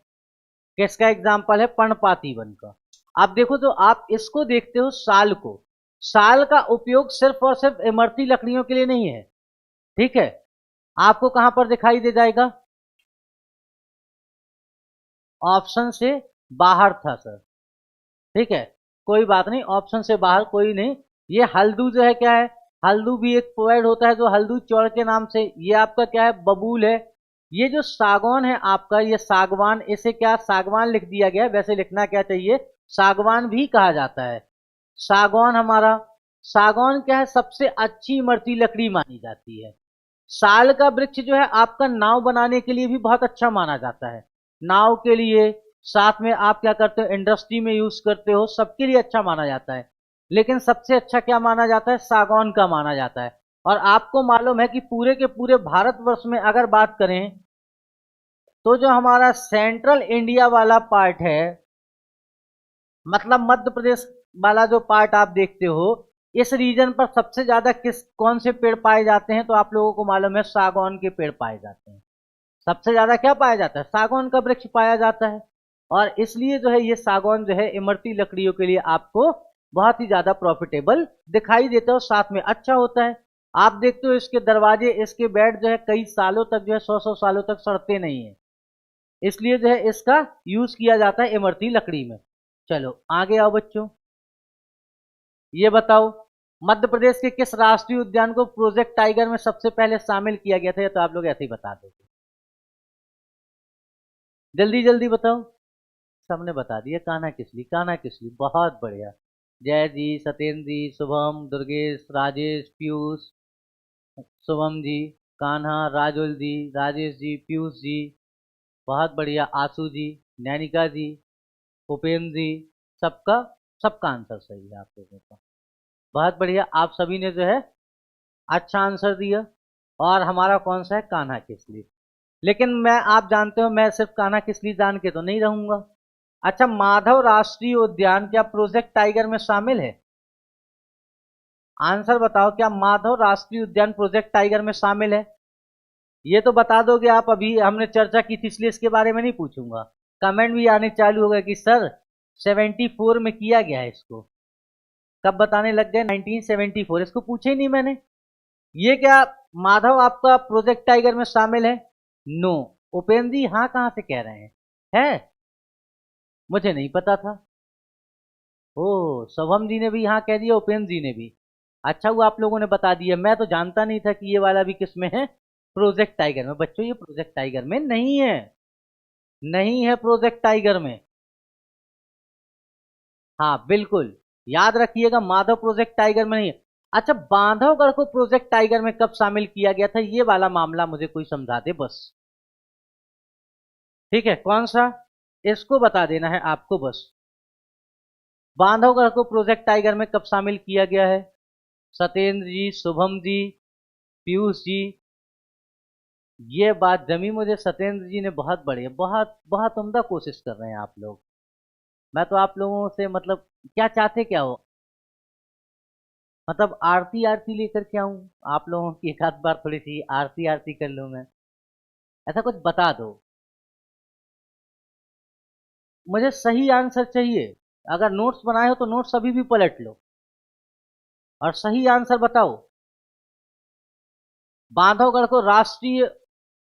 किसका एग्जाम्पल है, पर्णपाती वन का। आप देखो तो आप इसको देखते हो साल को, साल का उपयोग सिर्फ और सिर्फ इमरती लकड़ियों के लिए नहीं है। ठीक है, आपको कहां पर दिखाई दे जाएगा, ऑप्शन से बाहर था सर। ठीक है, कोई बात नहीं, ऑप्शन से बाहर कोई नहीं। ये हल्दू जो है क्या है, हल्दू भी एक पेड़ होता है जो हल्दू चौड़ के नाम से, ये आपका क्या है, बबूल है। ये जो सागौन है आपका, ये सागवान, इसे क्या सागवान लिख दिया गया है, वैसे लिखना क्या चाहिए, सागवान भी कहा जाता है। सागौन हमारा, सागौन क्या है, सबसे अच्छी इमरती लकड़ी मानी जाती है। साल का वृक्ष जो है आपका नाव बनाने के लिए भी बहुत अच्छा माना जाता है, नाव के लिए, साथ में आप क्या करते हो, इंडस्ट्री में यूज करते हो, सबके लिए अच्छा माना जाता है। लेकिन सबसे अच्छा क्या माना जाता है, सागौन का माना जाता है। और आपको मालूम है कि पूरे के पूरे भारतवर्ष में अगर बात करें तो जो हमारा सेंट्रल इंडिया वाला पार्ट है, मतलब मध्य प्रदेश वाला जो पार्ट आप देखते हो, इस रीजन पर सबसे ज्यादा किस कौन से पेड़ पाए जाते हैं, तो आप लोगों को मालूम है सागौन के पेड़ पाए जाते हैं। सबसे ज्यादा क्या पाया जाता है, सागौन का वृक्ष पाया जाता है। और इसलिए जो है ये सागौन जो है इमरती लकड़ियों के लिए आपको बहुत ही ज्यादा प्रॉफिटेबल दिखाई देता है और साथ में अच्छा होता है। आप देखते हो इसके दरवाजे, इसके बेड जो है कई सालों तक जो है 100-100 सालों तक सड़ते नहीं है, इसलिए जो है इसका यूज किया जाता है इमरती लकड़ी में। चलो आगे आओ बच्चों, ये बताओ मध्य प्रदेश के किस राष्ट्रीय उद्यान को प्रोजेक्ट टाइगर में सबसे पहले शामिल किया गया था, या तो आप लोग ऐसे ही बता दोगे, जल्दी जल्दी बताओ। सबने बता दिया, कान्हा किसली, कान्हा किसली, बहुत बढ़िया। जय जी, सत्येंद्र जी, शुभम, दुर्गेश, राजेश, पीयूष, शुभम जी, कान्हा, राजुल जी, राजेश जी, पीयूष जी, बहुत बढ़िया, आशु जी, नैनिका जी, उपेंद्र जी, सबका सबका आंसर सही है आप लोगों का। बहुत बढ़िया, आप सभी ने जो है अच्छा आंसर दिया। और हमारा कौन सा है, कान्हा किसली। लेकिन मैं, आप जानते हो मैं सिर्फ कान्हा किसली जान के तो नहीं रहूंगा। अच्छा, माधव राष्ट्रीय उद्यान क्या प्रोजेक्ट टाइगर में शामिल है, आंसर बताओ, क्या माधव राष्ट्रीय उद्यान प्रोजेक्ट टाइगर में शामिल है। ये तो बता दोगे आप, अभी हमने चर्चा की थी इसलिए इसके बारे में नहीं पूछूंगा। कमेंट भी आने चालू हो गए कि सर 74 में किया गया है इसको, कब बताने लग गए, 1974, इसको पूछे ही नहीं मैंने। ये क्या माधव आपका प्रोजेक्ट टाइगर में शामिल है, नो। उपेंद्र जी हाँ कहां से कह रहे हैं, है मुझे नहीं पता था। ओ, शुभम जी ने भी हाँ कह दिया, उपेंद्र जी ने भी। अच्छा हुआ आप लोगों ने बता दिया, मैं तो जानता नहीं था कि ये वाला भी किस में है, प्रोजेक्ट टाइगर में। बच्चों ये प्रोजेक्ट टाइगर में नहीं है, नहीं है प्रोजेक्ट टाइगर में। हाँ बिल्कुल, याद रखिएगा, माधव प्रोजेक्ट टाइगर में नहीं है। अच्छा, बांधवगढ़ को प्रोजेक्ट टाइगर में कब शामिल किया गया था, ये वाला मामला मुझे कोई समझा दे बस। ठीक है, कौन सा, इसको बता देना है आपको बस। बांधवगढ़ को प्रोजेक्ट टाइगर में कब शामिल किया गया है, सत्येंद्र जी, शुभम जी, पीयूष जी। ये बात जमी मुझे, सत्येंद्र जी ने बहुत बढ़िया, बहुत बहुत उम्दा कोशिश कर रहे हैं आप लोग। मैं तो आप लोगों से मतलब क्या चाहते क्या हो, मतलब आरती आरती लेकर के आऊं आप लोगों की, एक आध बार थोड़ी सी आरती आरती कर लूं मैं, ऐसा कुछ बता दो। मुझे सही आंसर चाहिए, अगर नोट्स बनाए हो तो नोट्स अभी भी पलट लो और सही आंसर बताओ। बांधवगढ़ को राष्ट्रीय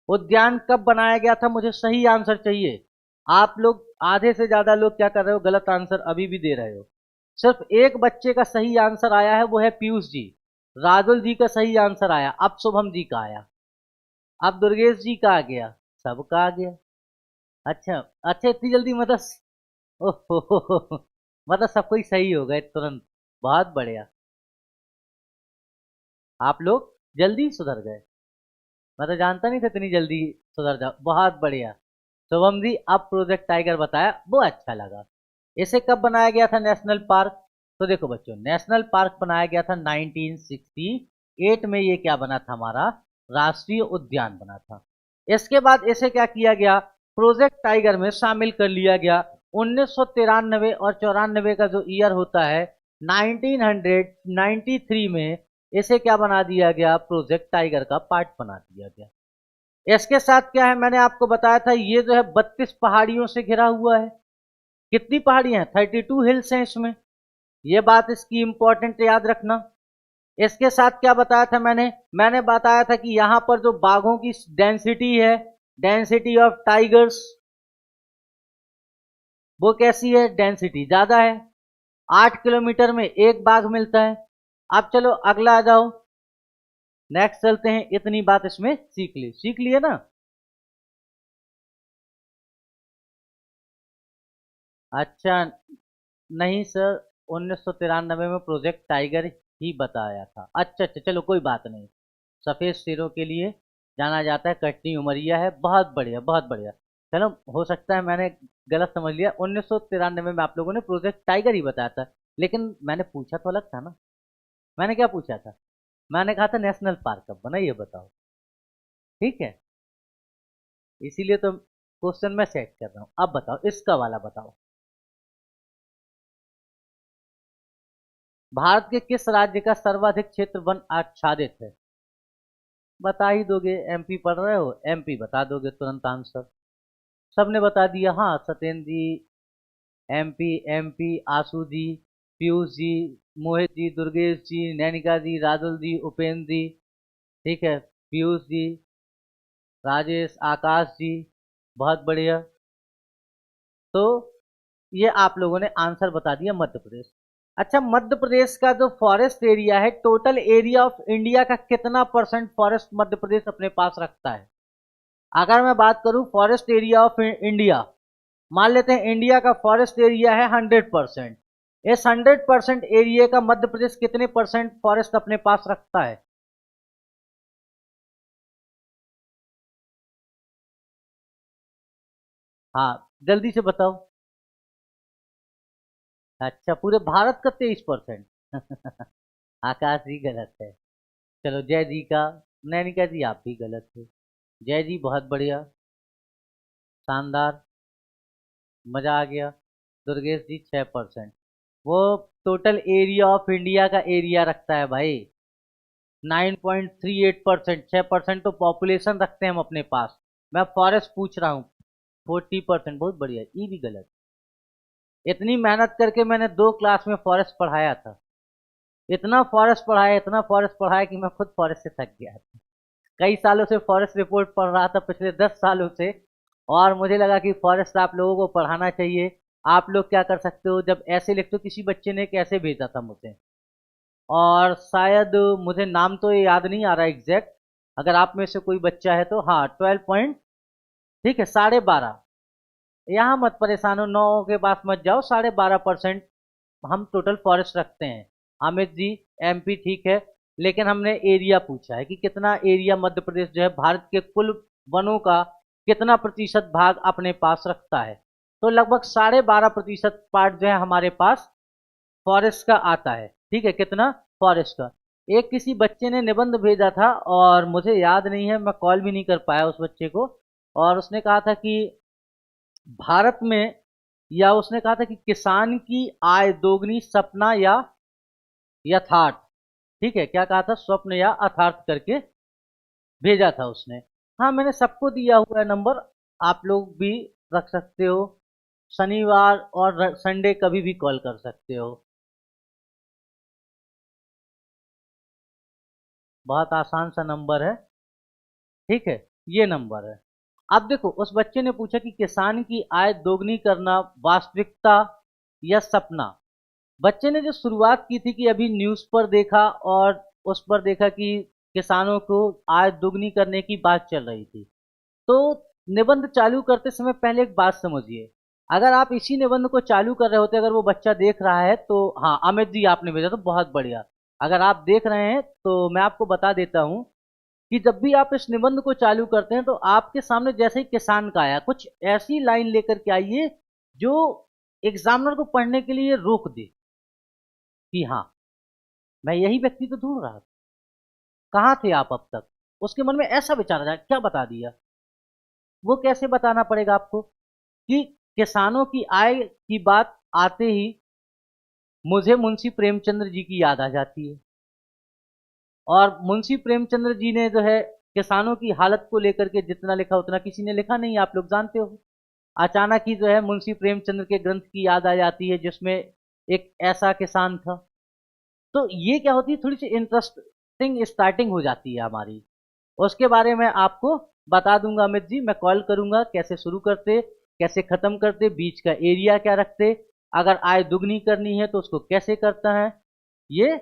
उद्यान कब बनाया गया था, मुझे सही आंसर चाहिए। आप लोग आधे से ज्यादा लोग क्या कर रहे हो, गलत आंसर अभी भी दे रहे हो। सिर्फ एक बच्चे का सही आंसर आया है, वो है पीयूष जी। राजुल जी का सही आंसर आया, अब शुभम जी का आया, अब दुर्गेश जी का आ गया, सबका आ गया। अच्छा, अच्छा इतनी जल्दी मतलब, ओहो, मतलब सब कोई सही हो गए तुरंत, बहुत बढ़िया। आप लोग जल्दी सुधर गए। मैं तो जानता नहीं था इतनी जल्दी सुधर जाओ, बहुत बढ़िया। शुभम जी, अब प्रोजेक्ट टाइगर बताया वो अच्छा लगा। इसे कब बनाया गया था नेशनल पार्क? तो देखो बच्चों, नेशनल पार्क बनाया गया था 1968 में। ये क्या बना था हमारा? राष्ट्रीय उद्यान बना था। इसके बाद इसे क्या किया गया? प्रोजेक्ट टाइगर में शामिल कर लिया गया। 1993 और 94 का जो ईयर होता है, 1993 में इसे क्या बना दिया गया? प्रोजेक्ट टाइगर का पार्ट बना दिया गया। इसके साथ क्या है, मैंने आपको बताया था, ये जो है 32 पहाड़ियों से घिरा हुआ है। कितनी पहाड़ियां हैं? 32 हिल्स हैं इसमें। ये बात इसकी इंपॉर्टेंट याद रखना। इसके साथ क्या बताया था मैंने बताया था कि यहां पर जो बाघों की डेंसिटी है, डेंसिटी ऑफ टाइगर्स, वो कैसी है? डेंसिटी ज्यादा है। 8 किलोमीटर में एक बाघ मिलता है। अब चलो अगला आ जाओ, नेक्स्ट चलते हैं। इतनी बात इसमें सीख लिए ना? अच्छा, नहीं सर, 1993 में प्रोजेक्ट टाइगर ही बताया था। अच्छा अच्छा, चलो कोई बात नहीं। सफेद शेरों के लिए जाना जाता है, कटनी उमरिया है। बहुत बढ़िया, बहुत बढ़िया। चलो, हो सकता है मैंने गलत समझ लिया। 1993 में आप लोगों ने प्रोजेक्ट टाइगर ही बताया था, लेकिन मैंने पूछा तो अलग था ना। मैंने क्या पूछा था? मैंने कहा था नेशनल पार्क कब बना, ये बताओ। ठीक है, इसीलिए तो क्वेश्चन मैं सेट कर रहा हूँ। अब बताओ, इसका वाला बताओ। भारत के किस राज्य का सर्वाधिक क्षेत्र वन आच्छादित है? बता ही दोगे, एमपी पढ़ रहे हो, एमपी बता दोगे तुरंत आंसर। सबने बता दिया। हाँ, सत्येंद्र जी एमपी, एमपी आशु जी, पीयूष जी, मोहित जी, दुर्गेश जी, नैनिका जी, राजुल जी, उपेंद्र जी। ठीक है, पीयूष जी, राजेश, आकाश जी। बहुत बढ़िया। तो ये आप लोगों ने आंसर बता दिया, मध्य प्रदेश। अच्छा, मध्य प्रदेश का जो फॉरेस्ट एरिया है, टोटल एरिया ऑफ इंडिया का कितना परसेंट फॉरेस्ट मध्य प्रदेश अपने पास रखता है? अगर मैं बात करूं फॉरेस्ट एरिया ऑफ इंडिया, मान लेते हैं इंडिया का फॉरेस्ट एरिया है 100%। इस 100% एरिया का मध्य प्रदेश कितने परसेंट फॉरेस्ट अपने पास रखता है? हाँ, जल्दी से बताओ। अच्छा, पूरे भारत का 23%। आकाश जी गलत है। चलो, जय जी का, नैनिका जी आप भी गलत थे। जय जी बहुत बढ़िया, शानदार, मजा आ गया। दुर्गेश जी 6%। वो टोटल एरिया ऑफ इंडिया का एरिया रखता है भाई, 9.38%। 6% तो पॉपुलेशन रखते हैं हम अपने पास। मैं फॉरेस्ट पूछ रहा हूँ। 40%, बहुत बढ़िया। ई भी गलत। इतनी मेहनत करके मैंने 2 क्लास में फॉरेस्ट पढ़ाया था। इतना फॉरेस्ट पढ़ाया, इतना फॉरेस्ट पढ़ाया कि मैं खुद फॉरेस्ट से थक गया था। कई सालों से फॉरेस्ट रिपोर्ट पढ़ रहा था, पिछले 10 सालों से। और मुझे लगा कि फॉरेस्ट आप लोगों को पढ़ाना चाहिए। आप लोग क्या कर सकते हो, जब ऐसे लिखते हो, किसी बच्चे ने कैसे भेजा था मुझे, और शायद मुझे नाम तो ये याद नहीं आ रहा एग्जैक्ट। अगर आप में से कोई बच्चा है तो हाँ, 12 पॉइंट, ठीक है, 12.5। यहाँ मत परेशान हो, 9 के पास मत जाओ, 12.5% हम टोटल फॉरेस्ट रखते हैं। अमित जी, एमपी ठीक है, लेकिन हमने एरिया पूछा है कि कितना एरिया मध्य प्रदेश जो है भारत के कुल वनों का कितना प्रतिशत भाग अपने पास रखता है। तो लगभग 12.5% पार्ट जो है हमारे पास फॉरेस्ट का आता है। ठीक है, कितना? फॉरेस्ट का। एक किसी बच्चे ने निबंध भेजा था और मुझे याद नहीं है, मैं कॉल भी नहीं कर पाया उस बच्चे को। और उसने कहा था कि भारत में, या उसने कहा था कि किसान की आय दोगुनी सपना या यथार्थ। ठीक है, क्या कहा था? स्वप्न या अथार्थ करके भेजा था उसने। हाँ, मैंने सबको दिया हुआ है नंबर, आप लोग भी रख सकते हो। शनिवार और संडे कभी भी कॉल कर सकते हो। बहुत आसान सा नंबर है। ठीक है, ये नंबर है। अब देखो, उस बच्चे ने पूछा कि किसान की आय दोगुनी करना वास्तविकता या सपना। बच्चे ने जो शुरुआत की थी कि अभी न्यूज़ पर देखा, और उस पर देखा कि किसानों को आय दोगुनी करने की बात चल रही थी। तो निबंध चालू करते समय पहले एक बात समझिए। अगर आप इसी निबंध को चालू कर रहे होते, अगर वो बच्चा देख रहा है तो हाँ, अमित जी आपने भेजा तो बहुत बढ़िया। अगर आप देख रहे हैं तो मैं आपको बता देता हूं कि जब भी आप इस निबंध को चालू करते हैं तो आपके सामने जैसे ही किसान का आया, कुछ ऐसी लाइन लेकर के आइए जो एग्जामिनर को पढ़ने के लिए रोक दे कि हाँ, मैं यही व्यक्ति तो ढूंढ रहा था, कहाँ थे आप अब तक। उसके मन में ऐसा विचार आ जाए, क्या बता दिया। वो कैसे बताना पड़ेगा आपको कि किसानों की आय की बात आते ही मुझे मुंशी प्रेमचंद्र जी की याद आ जाती है, और मुंशी प्रेमचंद्र जी ने जो है किसानों की हालत को लेकर के जितना लिखा उतना किसी ने लिखा नहीं, आप लोग जानते हो। अचानक ही जो है मुंशी प्रेमचंद्र के ग्रंथ की याद आ जाती है जिसमें एक ऐसा किसान था। तो ये क्या होती है, थोड़ी सी इंटरेस्टिंग स्टार्टिंग हो जाती है हमारी। उसके बारे में आपको बता दूंगा अमित जी, मैं कॉल करूंगा कैसे शुरू करते, कैसे खत्म करते, बीच का एरिया क्या रखते, अगर आय दुगनी करनी है तो उसको कैसे करता है। ये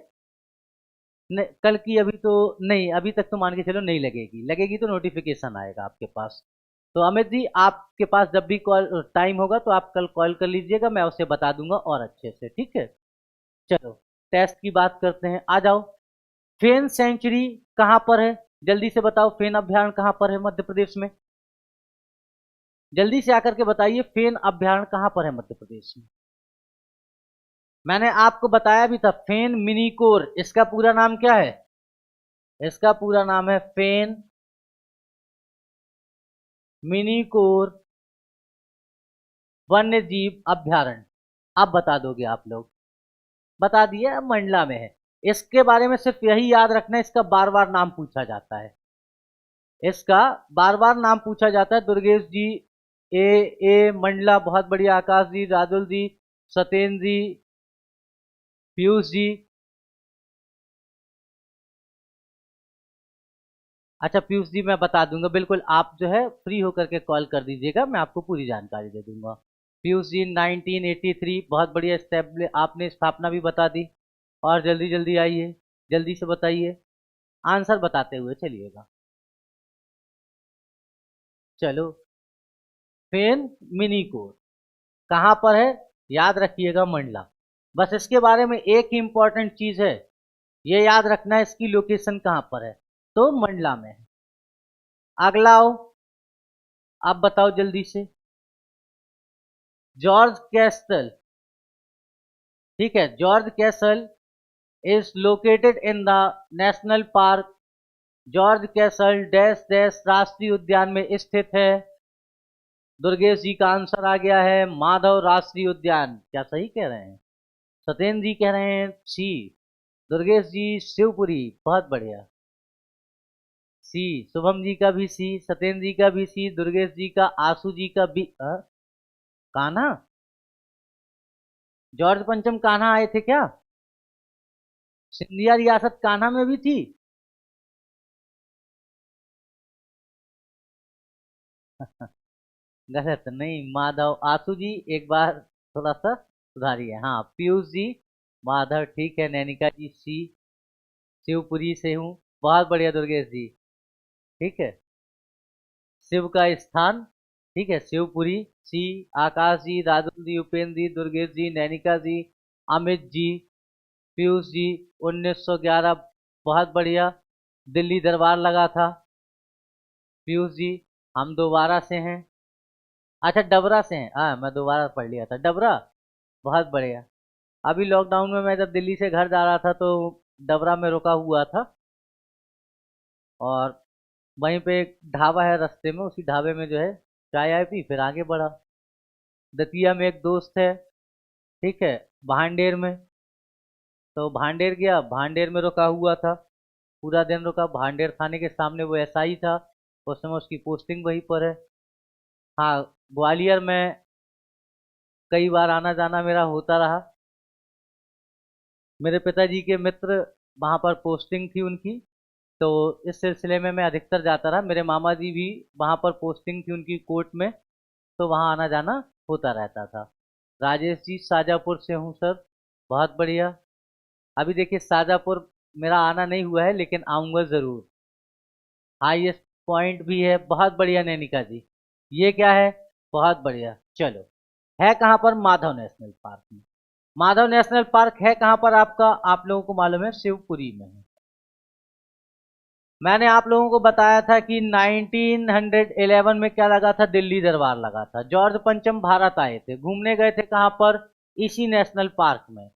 कल की अभी तो नहीं, अभी तक तो मान के चलो नहीं लगेगी, लगेगी तो नोटिफिकेशन आएगा आपके पास। तो अमित जी आपके पास जब भी कॉल टाइम होगा तो आप कल कॉल कर लीजिएगा, मैं उसे बता दूंगा और अच्छे से, ठीक है। चलो टेस्ट की बात करते हैं, आ जाओ। फेन सेंचुरी कहां पर है, जल्दी से बताओ। फेन अभ्यारण्य कहां पर है मध्य प्रदेश में, जल्दी से आकर के बताइए, फेन अभ्यारण्य कहां पर है मध्य प्रदेश में। मैंने आपको बताया भी था, फेन मिनीकोर, इसका पूरा नाम क्या है, इसका पूरा नाम है फेन मिनीकोर वन्य जीव अभ्यारण्य। आप बता दोगे आप लोग, बता दिया, अब मंडला में है। इसके बारे में सिर्फ यही याद रखना है, इसका बार बार नाम पूछा जाता है, इसका बार बार नाम पूछा जाता है। दुर्गेश जी, ए ए मंडला, बहुत बढ़िया। आकाश जी, राजुल जी, सत्येंद्र जी, पीयूष जी। अच्छा पीयूष जी, मैं बता दूंगा बिल्कुल, आप जो है फ्री होकर के कॉल कर दीजिएगा, मैं आपको पूरी जानकारी दे दूंगा। पीयूष जी 1983, बहुत बढ़िया, आपने स्थापना भी बता दी। और जल्दी जल्दी आइए, जल्दी से बताइए, आंसर बताते हुए चलिएगा। चलो, फेन मिनीकोर कहाँ पर है, याद रखिएगा, मंडला। बस इसके बारे में एक ही इंपॉर्टेंट चीज है, ये याद रखना है, इसकी लोकेशन कहाँ पर है, तो मंडला में है। अगला आओ, आप बताओ जल्दी से। जॉर्ज कैसल, ठीक है, George castle is located in the national park, George castle dash dash राष्ट्रीय उद्यान में स्थित है। दुर्गेश जी का आंसर आ गया है, माधव राष्ट्रीय उद्यान। क्या सही कह रहे हैं, सत्येंद्र जी कह रहे हैं सी, दुर्गेश जी शिवपुरी, बहुत बढ़िया, सी। शुभम जी का भी सी, सत्येंद्र जी का भी सी, दुर्गेश जी का, आशु जी का भी। कान्हा, जॉर्ज पंचम कान्हा आए थे क्या, सिंधिया रियासत कान्हा में भी थी। गलत नहीं, माधव, आशु जी एक बार थोड़ा सा सुधारिए। हाँ पीयूष जी, माधव ठीक है, नैनिका जी सी, शिवपुरी से हूँ, बहुत बढ़िया दुर्गेश जी, ठीक है। शिव का स्थान, ठीक है, शिवपुरी सी। आकाश जी, राजुल जी, उपेंद्र जी, दुर्गेश जी, नैनिका जी, अमित जी, पीयूष जी, 1911, बहुत बढ़िया। दिल्ली दरबार लगा था, पीयूष जी, हम दोबारा से हैं। अच्छा डबरा से हैं, हाँ मैं दोबारा पढ़ लिया था, डबरा, बहुत बढ़िया। अभी लॉकडाउन में मैं जब दिल्ली से घर जा रहा था तो डबरा में रुका हुआ था, और वहीं पे एक ढाबा है रास्ते में, उसी ढाबे में जो है चाय आय पी, फिर आगे बढ़ा। दतिया में एक दोस्त है, ठीक है, भांडेर में, तो भांडेर गया, भांडेर में रुका हुआ था, पूरा दिन रुका भांडेर थाने के सामने, वो एसआई था उस समय, उसकी पोस्टिंग वहीं पर है। हाँ ग्वालियर में कई बार आना जाना मेरा होता रहा, मेरे पिताजी के मित्र वहाँ पर पोस्टिंग थी उनकी, तो इस सिलसिले में मैं अधिकतर जाता रहा। मेरे मामा जी भी वहाँ पर पोस्टिंग थी उनकी कोर्ट में, तो वहाँ आना जाना होता रहता था। राजेश जी शाजापुर से हूँ सर, बहुत बढ़िया। अभी देखिए शाजापुर मेरा आना नहीं हुआ है लेकिन आऊँगा ज़रूर, हाईएस्ट पॉइंट भी है, बहुत बढ़िया नैनिका जी। ये क्या है, बहुत बढ़िया। चलो, है कहाँ पर, माधव नेशनल पार्क में। माधव नेशनल पार्क है कहां पर आपका, आप लोगों को मालूम है, शिवपुरी में है। मैंने आप लोगों को बताया था कि 1911 में क्या लगा था, दिल्ली दरबार लगा था। जॉर्ज पंचम भारत आए थे, घूमने गए थे कहां पर, इसी नेशनल पार्क में।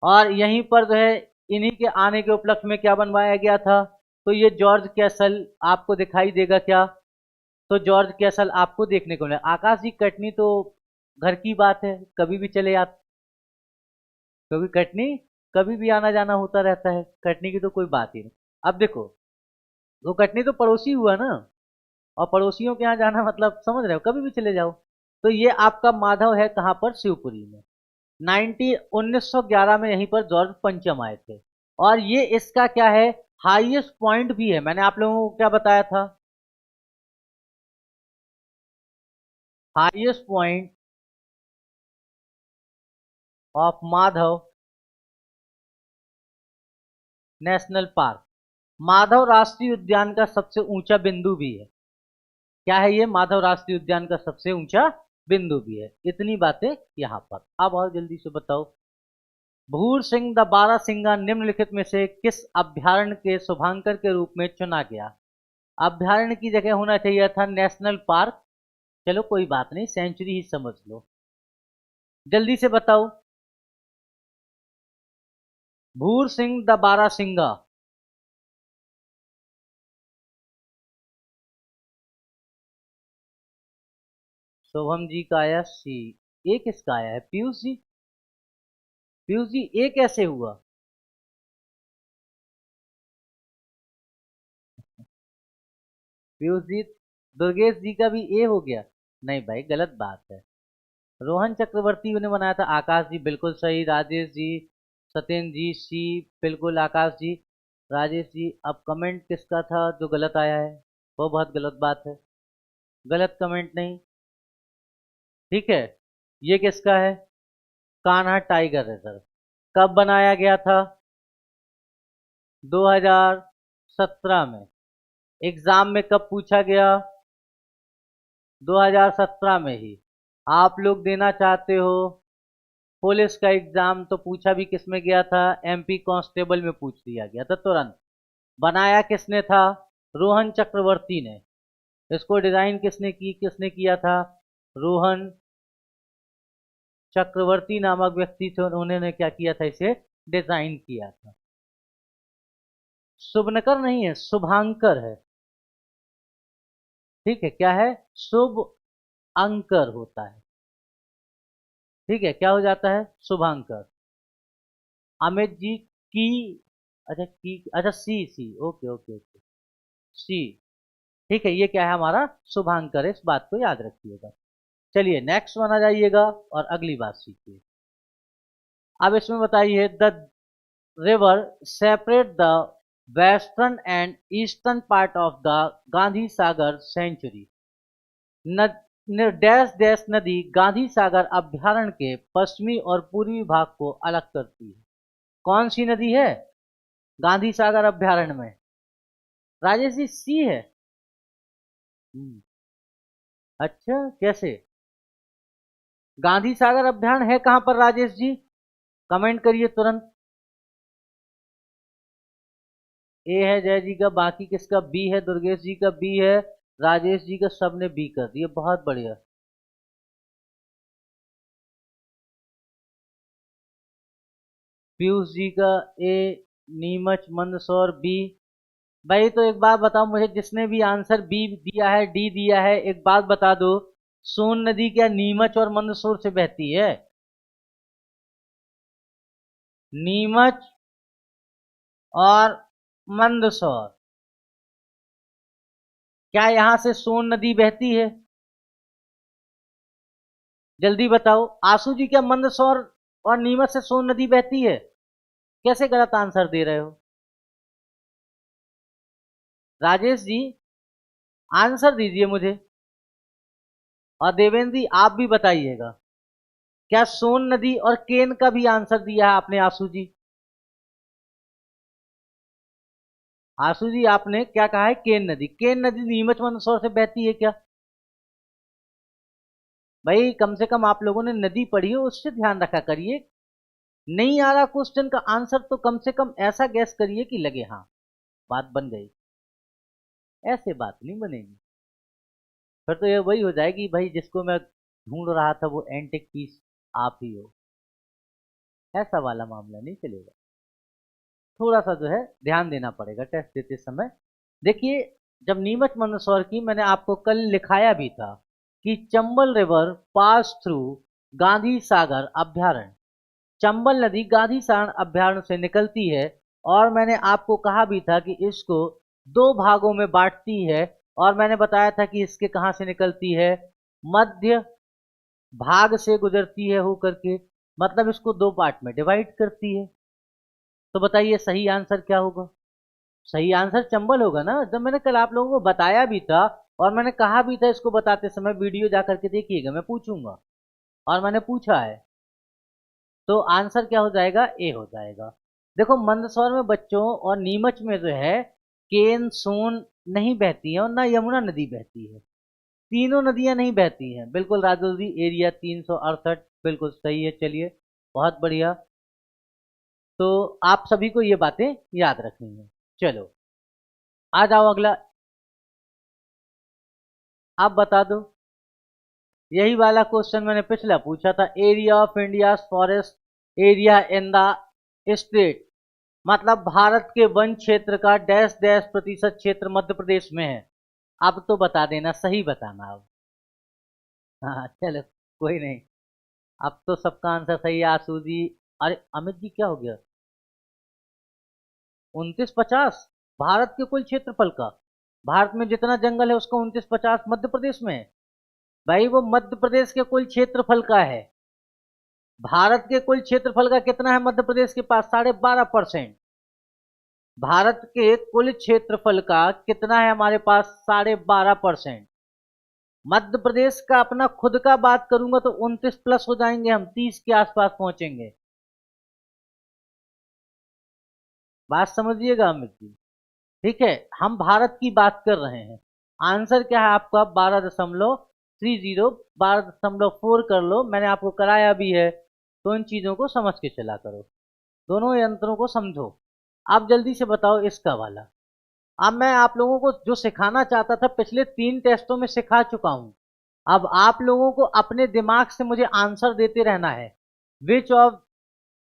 और यहीं पर जो है इन्हीं के आने के उपलक्ष्य में क्या बनवाया गया था, तो ये जॉर्ज कैसल आपको दिखाई देगा क्या, तो जॉर्ज कैसल आपको देखने को मिला। आकाश जी कटनी तो घर की बात है, कभी भी चले आप, कभी कटनी कभी भी आना जाना होता रहता है, कटनी की तो कोई बात ही नहीं। अब देखो, वो कटनी तो पड़ोसी हुआ ना, और पड़ोसियों के यहाँ जाना मतलब समझ रहे हो, कभी भी चले जाओ। तो ये आपका माधव है कहाँ पर, शिवपुरी में। 1911 में यहीं पर जॉर्ज पंचम आए थे। और ये इसका क्या है, हाईएस्ट पॉइंट भी है। मैंने आप लोगों को क्या बताया था, highest point of Madhav national park, Madhav राष्ट्रीय उद्यान का सबसे ऊंचा बिंदु भी है। क्या है ये, माधव राष्ट्रीय उद्यान का सबसे ऊंचा बिंदु भी है। इतनी बातें यहां पर। अब और जल्दी से बताओ, भूर सिंह द बारहसिंगा निम्नलिखित में से किस अभ्यारण्य के शुभांकर के रूप में चुना गया। अभ्यारण्य की जगह होना चाहिए था नेशनल पार्क, चलो कोई बात नहीं, सेंचुरी ही समझ लो। जल्दी से बताओ, भूर सिंह द बारहसिंगा। शुभम जी का आया सी, ए किसका आया है, पीयूष जी। पीयूष जी ए कैसे हुआ, पीयूष जी, दुर्गेश जी का भी ए हो गया। नहीं भाई, गलत बात है। रोहन चक्रवर्ती ने बनाया था। आकाश जी बिल्कुल सही, राजेश जी, सत्येंद्र जी सी, बिल्कुल आकाश जी। राजेश जी, अब कमेंट किसका था जो गलत आया है, वो बहुत गलत बात है, गलत कमेंट नहीं। ठीक है, ये किसका है, कान्हा टाइगर रिजर्व, कब बनाया गया था, 2017 में। एग्जाम में कब पूछा गया, 2017 में ही। आप लोग देना चाहते हो पुलिस का एग्जाम, तो पूछा भी किस में गया था, एमपी कांस्टेबल में पूछ लिया गया था तुरंत। बनाया किसने था, रोहन चक्रवर्ती ने। इसको डिजाइन किसने किया था, रोहन चक्रवर्ती नामक व्यक्ति थे, उन्होंने क्या किया था, इसे डिजाइन किया था। शुभनकर नहीं है, शुभांकर है। ठीक है, क्या है, शुभ अंकर होता है। ठीक है, क्या हो जाता है, शुभांकर। अमित जी की, अच्छा की, अच्छा सी सी, ओके ओके ओके, सी। ठीक है, ये क्या है, हमारा शुभांकर है, इस बात को याद रखिएगा। चलिए नेक्स्ट वन आ जाइएगा और अगली बात सीखिए। अब इसमें बताइए, the river separate the western and eastern part of the Gandhi Sagar sanctuary. Dash dash नदी गांधी सागर अभ्यारण्य के पश्चिमी और पूर्वी भाग को अलग करती है। कौन सी नदी है गांधी सागर अभ्यारण्य में, राजेश जी सी है। हम्म, अच्छा कैसे, गांधी सागर अभ्यारण्य है कहां पर राजेश जी, कमेंट करिए तुरंत। ए है जय जी का, बाकी किसका बी है, दुर्गेश जी का बी है, राजेश जी का, सबने बी कर दिया, बहुत बढ़िया। पीयूष जी का ए, नीमच मंदसौर बी। भाई तो एक बात बताओ मुझे, जिसने भी आंसर बी दिया है, डी दिया है, एक बात बता दो, सोन नदी क्या नीमच और मंदसौर से बहती है, नीमच और मंदसौर, क्या यहां से सोन नदी बहती है, जल्दी बताओ। आंसू जी, क्या मंदसौर और नीमच से सोन नदी बहती है, कैसे गलत आंसर दे रहे हो राजेश जी, आंसर दीजिए मुझे। और देवेंद्र जी आप भी बताइएगा, क्या सोन नदी और केन का भी आंसर दिया है आपने, आंसू जी। आंसू जी आपने क्या कहा है, केन नदी, केन नदी नीमच मंदसौर से बहती है क्या, भाई कम से कम आप लोगों ने नदी पढ़ी हो, उससे ध्यान रखा करिए। नहीं आ रहा क्वेश्चन का आंसर तो कम से कम ऐसा गैस करिए कि लगे हाँ बात बन गई। ऐसे बात नहीं बनेगी, फिर तो ये वही हो जाएगी भाई जिसको मैं ढूंढ रहा था वो एंटिक पीस आप ही हो। ऐसा वाला मामला नहीं चलेगा। थोड़ा सा जो है ध्यान देना पड़ेगा टेस्ट देते समय। देखिए, जब नीमच मंदसौर की मैंने आपको कल लिखाया भी था कि Chambal river pass through Gandhi Sagar अभ्यारण्य। चंबल नदी गांधी सागर अभ्यारण्य से निकलती है, और मैंने आपको कहा भी था कि इसको दो भागों में बांटती है, और मैंने बताया था कि इसके कहां से निकलती है, मध्य भाग से गुजरती है होकर के, मतलब इसको दो पार्ट में डिवाइड करती है। तो बताइए सही आंसर क्या होगा? सही आंसर चंबल होगा ना, जब मैंने कल आप लोगों को बताया भी था, और मैंने कहा भी था इसको बताते समय वीडियो जा करके देखिएगा, मैं पूछूंगा, और मैंने पूछा है। तो आंसर क्या हो जाएगा? ए हो जाएगा। देखो, मंदसौर में बच्चों और नीमच में जो है केन सोन नहीं बहती है, और ना यमुना नदी बहती है। तीनों नदियां नहीं बहती हैं। बिल्कुल राजुल जी, एरिया 368 बिल्कुल सही है। चलिए, बहुत बढ़िया। तो आप सभी को ये बातें याद रखनी है। चलो, आ जाओ अगला। आप बता दो, यही वाला क्वेश्चन मैंने पिछला पूछा था। Area of India forest area in the state, मतलब भारत के वन क्षेत्र का डैश डैश प्रतिशत क्षेत्र मध्य प्रदेश में है। अब तो बता देना, सही बताना अब। हाँ चलो, कोई नहीं। अब तो सबका आंसर सही है। आंसू जी, अरे अमित जी क्या हो गया? 2950 भारत के कुल क्षेत्रफल का? भारत में जितना जंगल है उसका 2950 मध्य प्रदेश में है। भाई वो मध्य प्रदेश के कुल क्षेत्रफल का है। भारत के कुल क्षेत्रफल का कितना है मध्य प्रदेश के पास? 12.5%। भारत के कुल क्षेत्रफल का कितना है हमारे पास? 12.5%। मध्य प्रदेश का अपना खुद का बात करूंगा तो 29 प्लस हो जाएंगे, हम 30 के आसपास पहुंचेंगे। बात समझिएगा अमित जी। ठीक है, हम भारत की बात कर रहे हैं। आंसर क्या है आपका? 12.30। 12.4 कर लो, मैंने आपको कराया भी है। तो इन चीजों को समझ के चला करो, दोनों यंत्रों को समझो। आप जल्दी से बताओ इसका वाला। अब मैं आप लोगों को जो सिखाना चाहता था पिछले 3 टेस्टों में सिखा चुका हूं। अब आप लोगों को अपने दिमाग से मुझे आंसर देते रहना है। Which of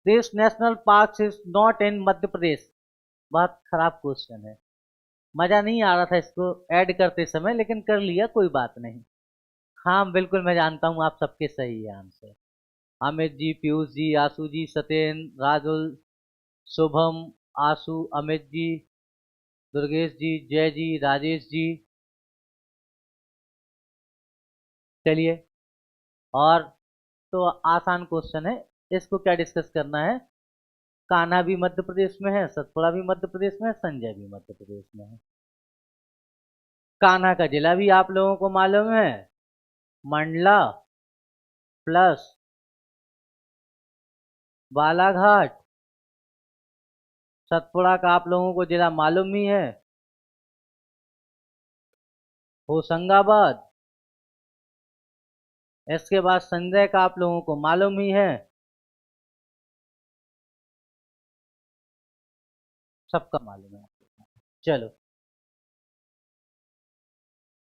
this national park is not in Madhya Pradesh? बहुत खराब क्वेश्चन है, मजा नहीं आ रहा था इसको ऐड करते समय, लेकिन कर लिया, कोई बात नहीं। हाँ बिल्कुल, मैं जानता हूँ आप सबके सही है आंसर। अमित जी, पीयूष जी, आशु जी, सत्येंद्र, राजुल, शुभम, आशु, अमित जी, दुर्गेश जी, जय जी, राजेश जी। चलिए, और तो आसान क्वेश्चन है, इसको क्या डिस्कस करना है। कान्हा भी मध्य प्रदेश में है, सतपुड़ा भी मध्य प्रदेश में है, संजय भी मध्य प्रदेश में है। कान्हा का जिला भी आप लोगों को मालूम है, मंडला प्लस बालाघाट। सतपुड़ा का आप लोगों को जिला मालूम ही है, होशंगाबाद। इसके बाद संजय का आप लोगों को मालूम ही है, सबका मालूम है आपको। चलो,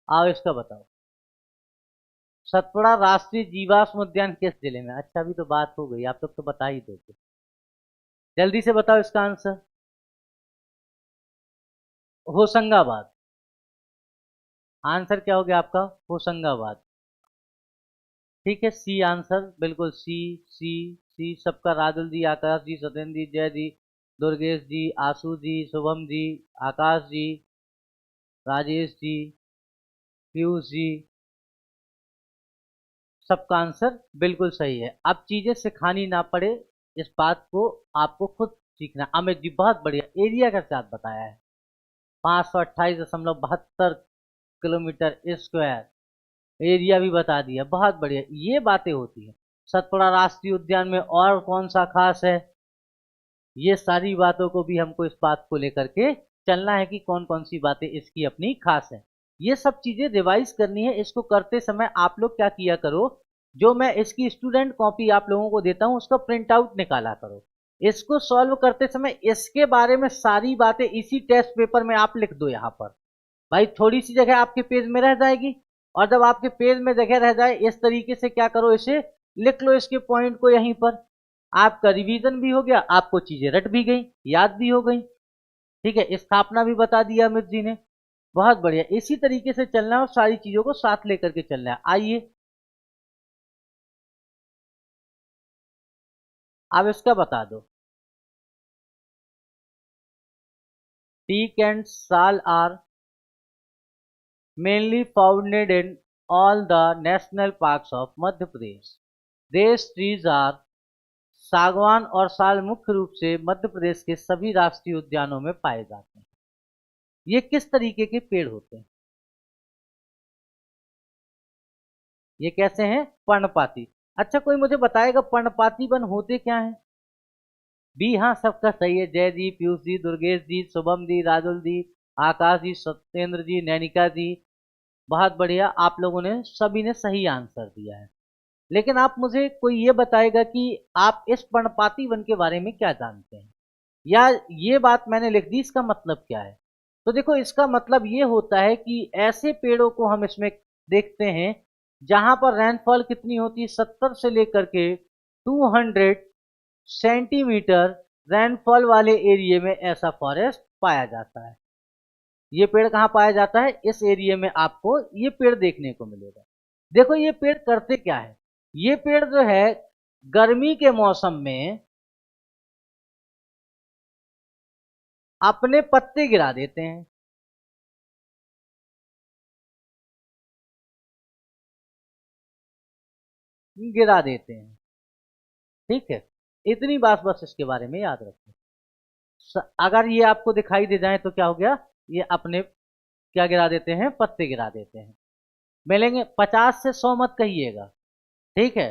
आओ इसका बताओ। सतपुड़ा राष्ट्रीय जीवाश्म उद्यान किस जिले में? अच्छा, अभी तो बात हो गई, आप लोग तो बता ही दोगे। जल्दी से बताओ इसका आंसर। होशंगाबाद। आंसर क्या हो गया आपका? होशंगाबाद। ठीक है, सी आंसर, बिल्कुल सी। सी सी सबका। राजुल जी, आकाश जी, सत्येंद्र जी, जय जी, दुर्गेश जी, आशु जी, शुभम जी, आकाश जी, राजेश जी, पीयूष जी, सबका आंसर बिल्कुल सही है। अब चीजें सिखानी ना पड़े, इस बात को आपको खुद सीखना। अमित जी बहुत बढ़िया, एरिया के साथ बताया है। 528.72 किलोमीटर स्क्वायर एरिया भी बता दिया, बहुत बढ़िया। ये बातें होती हैं। सतपुड़ा राष्ट्रीय उद्यान में और कौन सा खास है, ये सारी बातों को भी हमको इस बात को लेकर के चलना है कि कौन कौन सी बातें इसकी अपनी खास है। ये सब चीजें रिवाइज करनी है। इसको करते समय आप लोग क्या किया करो, जो मैं इसकी स्टूडेंट कॉपी आप लोगों को देता हूं उसका प्रिंट आउट निकाला करो। इसको सॉल्व करते समय इसके बारे में सारी बातें इसी टेस्ट पेपर में आप लिख दो यहाँ पर। भाई थोड़ी सी जगह आपके पेज में रह जाएगी, और जब आपके पेज में जगह रह जाए इस तरीके से क्या करो, इसे लिख लो, इसके पॉइंट को यहीं पर। आपका रिवीजन भी हो गया, आपको चीजें रट भी गई, याद भी हो गई। ठीक है, स्थापना भी बता दिया अमित जी ने। बहुत बढ़िया, इसी तरीके से चलना है और सारी चीजों को साथ लेकर के चलना है। आइए अब इसका बता दो। Teak and sal are mainly founded in all the national parks of Madhya Pradesh. These trees are सागवान और साल मुख्य रूप से मध्य प्रदेश के सभी राष्ट्रीय उद्यानों में पाए जाते हैं। ये किस तरीके के पेड़ होते हैं? ये कैसे हैं? पर्णपाती। अच्छा, कोई मुझे बताएगा पर्णपाती वन होते क्या हैं? बी हाँ, सबका सही है। जय जी, पीयूष जी, दुर्गेश जी, शुभम जी, राजुल जी, आकाश जी, सत्येंद्र जी, नैनिका जी, बहुत बढ़िया, आप लोगों ने सभी ने सही आंसर दिया है। लेकिन आप मुझे कोई ये बताएगा कि आप इस पर्णपाती वन के बारे में क्या जानते हैं, या ये बात मैंने लिख दी इसका मतलब क्या है? तो देखो, इसका मतलब ये होता है कि ऐसे पेड़ों को हम इसमें देखते हैं जहां पर रेनफॉल कितनी होती है, 70 से लेकर के 200 सेंटीमीटर रेनफॉल वाले एरिया में ऐसा फॉरेस्ट पाया जाता है। ये पेड़ कहाँ पाया जाता है? इस एरिया में आपको ये पेड़ देखने को मिलेगा। देखो, ये पेड़ करते क्या है? ये पेड़ जो है गर्मी के मौसम में अपने पत्ते गिरा देते हैं। गिरा देते हैं, ठीक है। इतनी बात बस इसके बारे में याद रखो। अगर ये आपको दिखाई दे जाए तो क्या हो गया? ये अपने क्या गिरा देते हैं? पत्ते गिरा देते हैं। मिलेंगे 50 से 100 मत कहिएगा, ठीक है।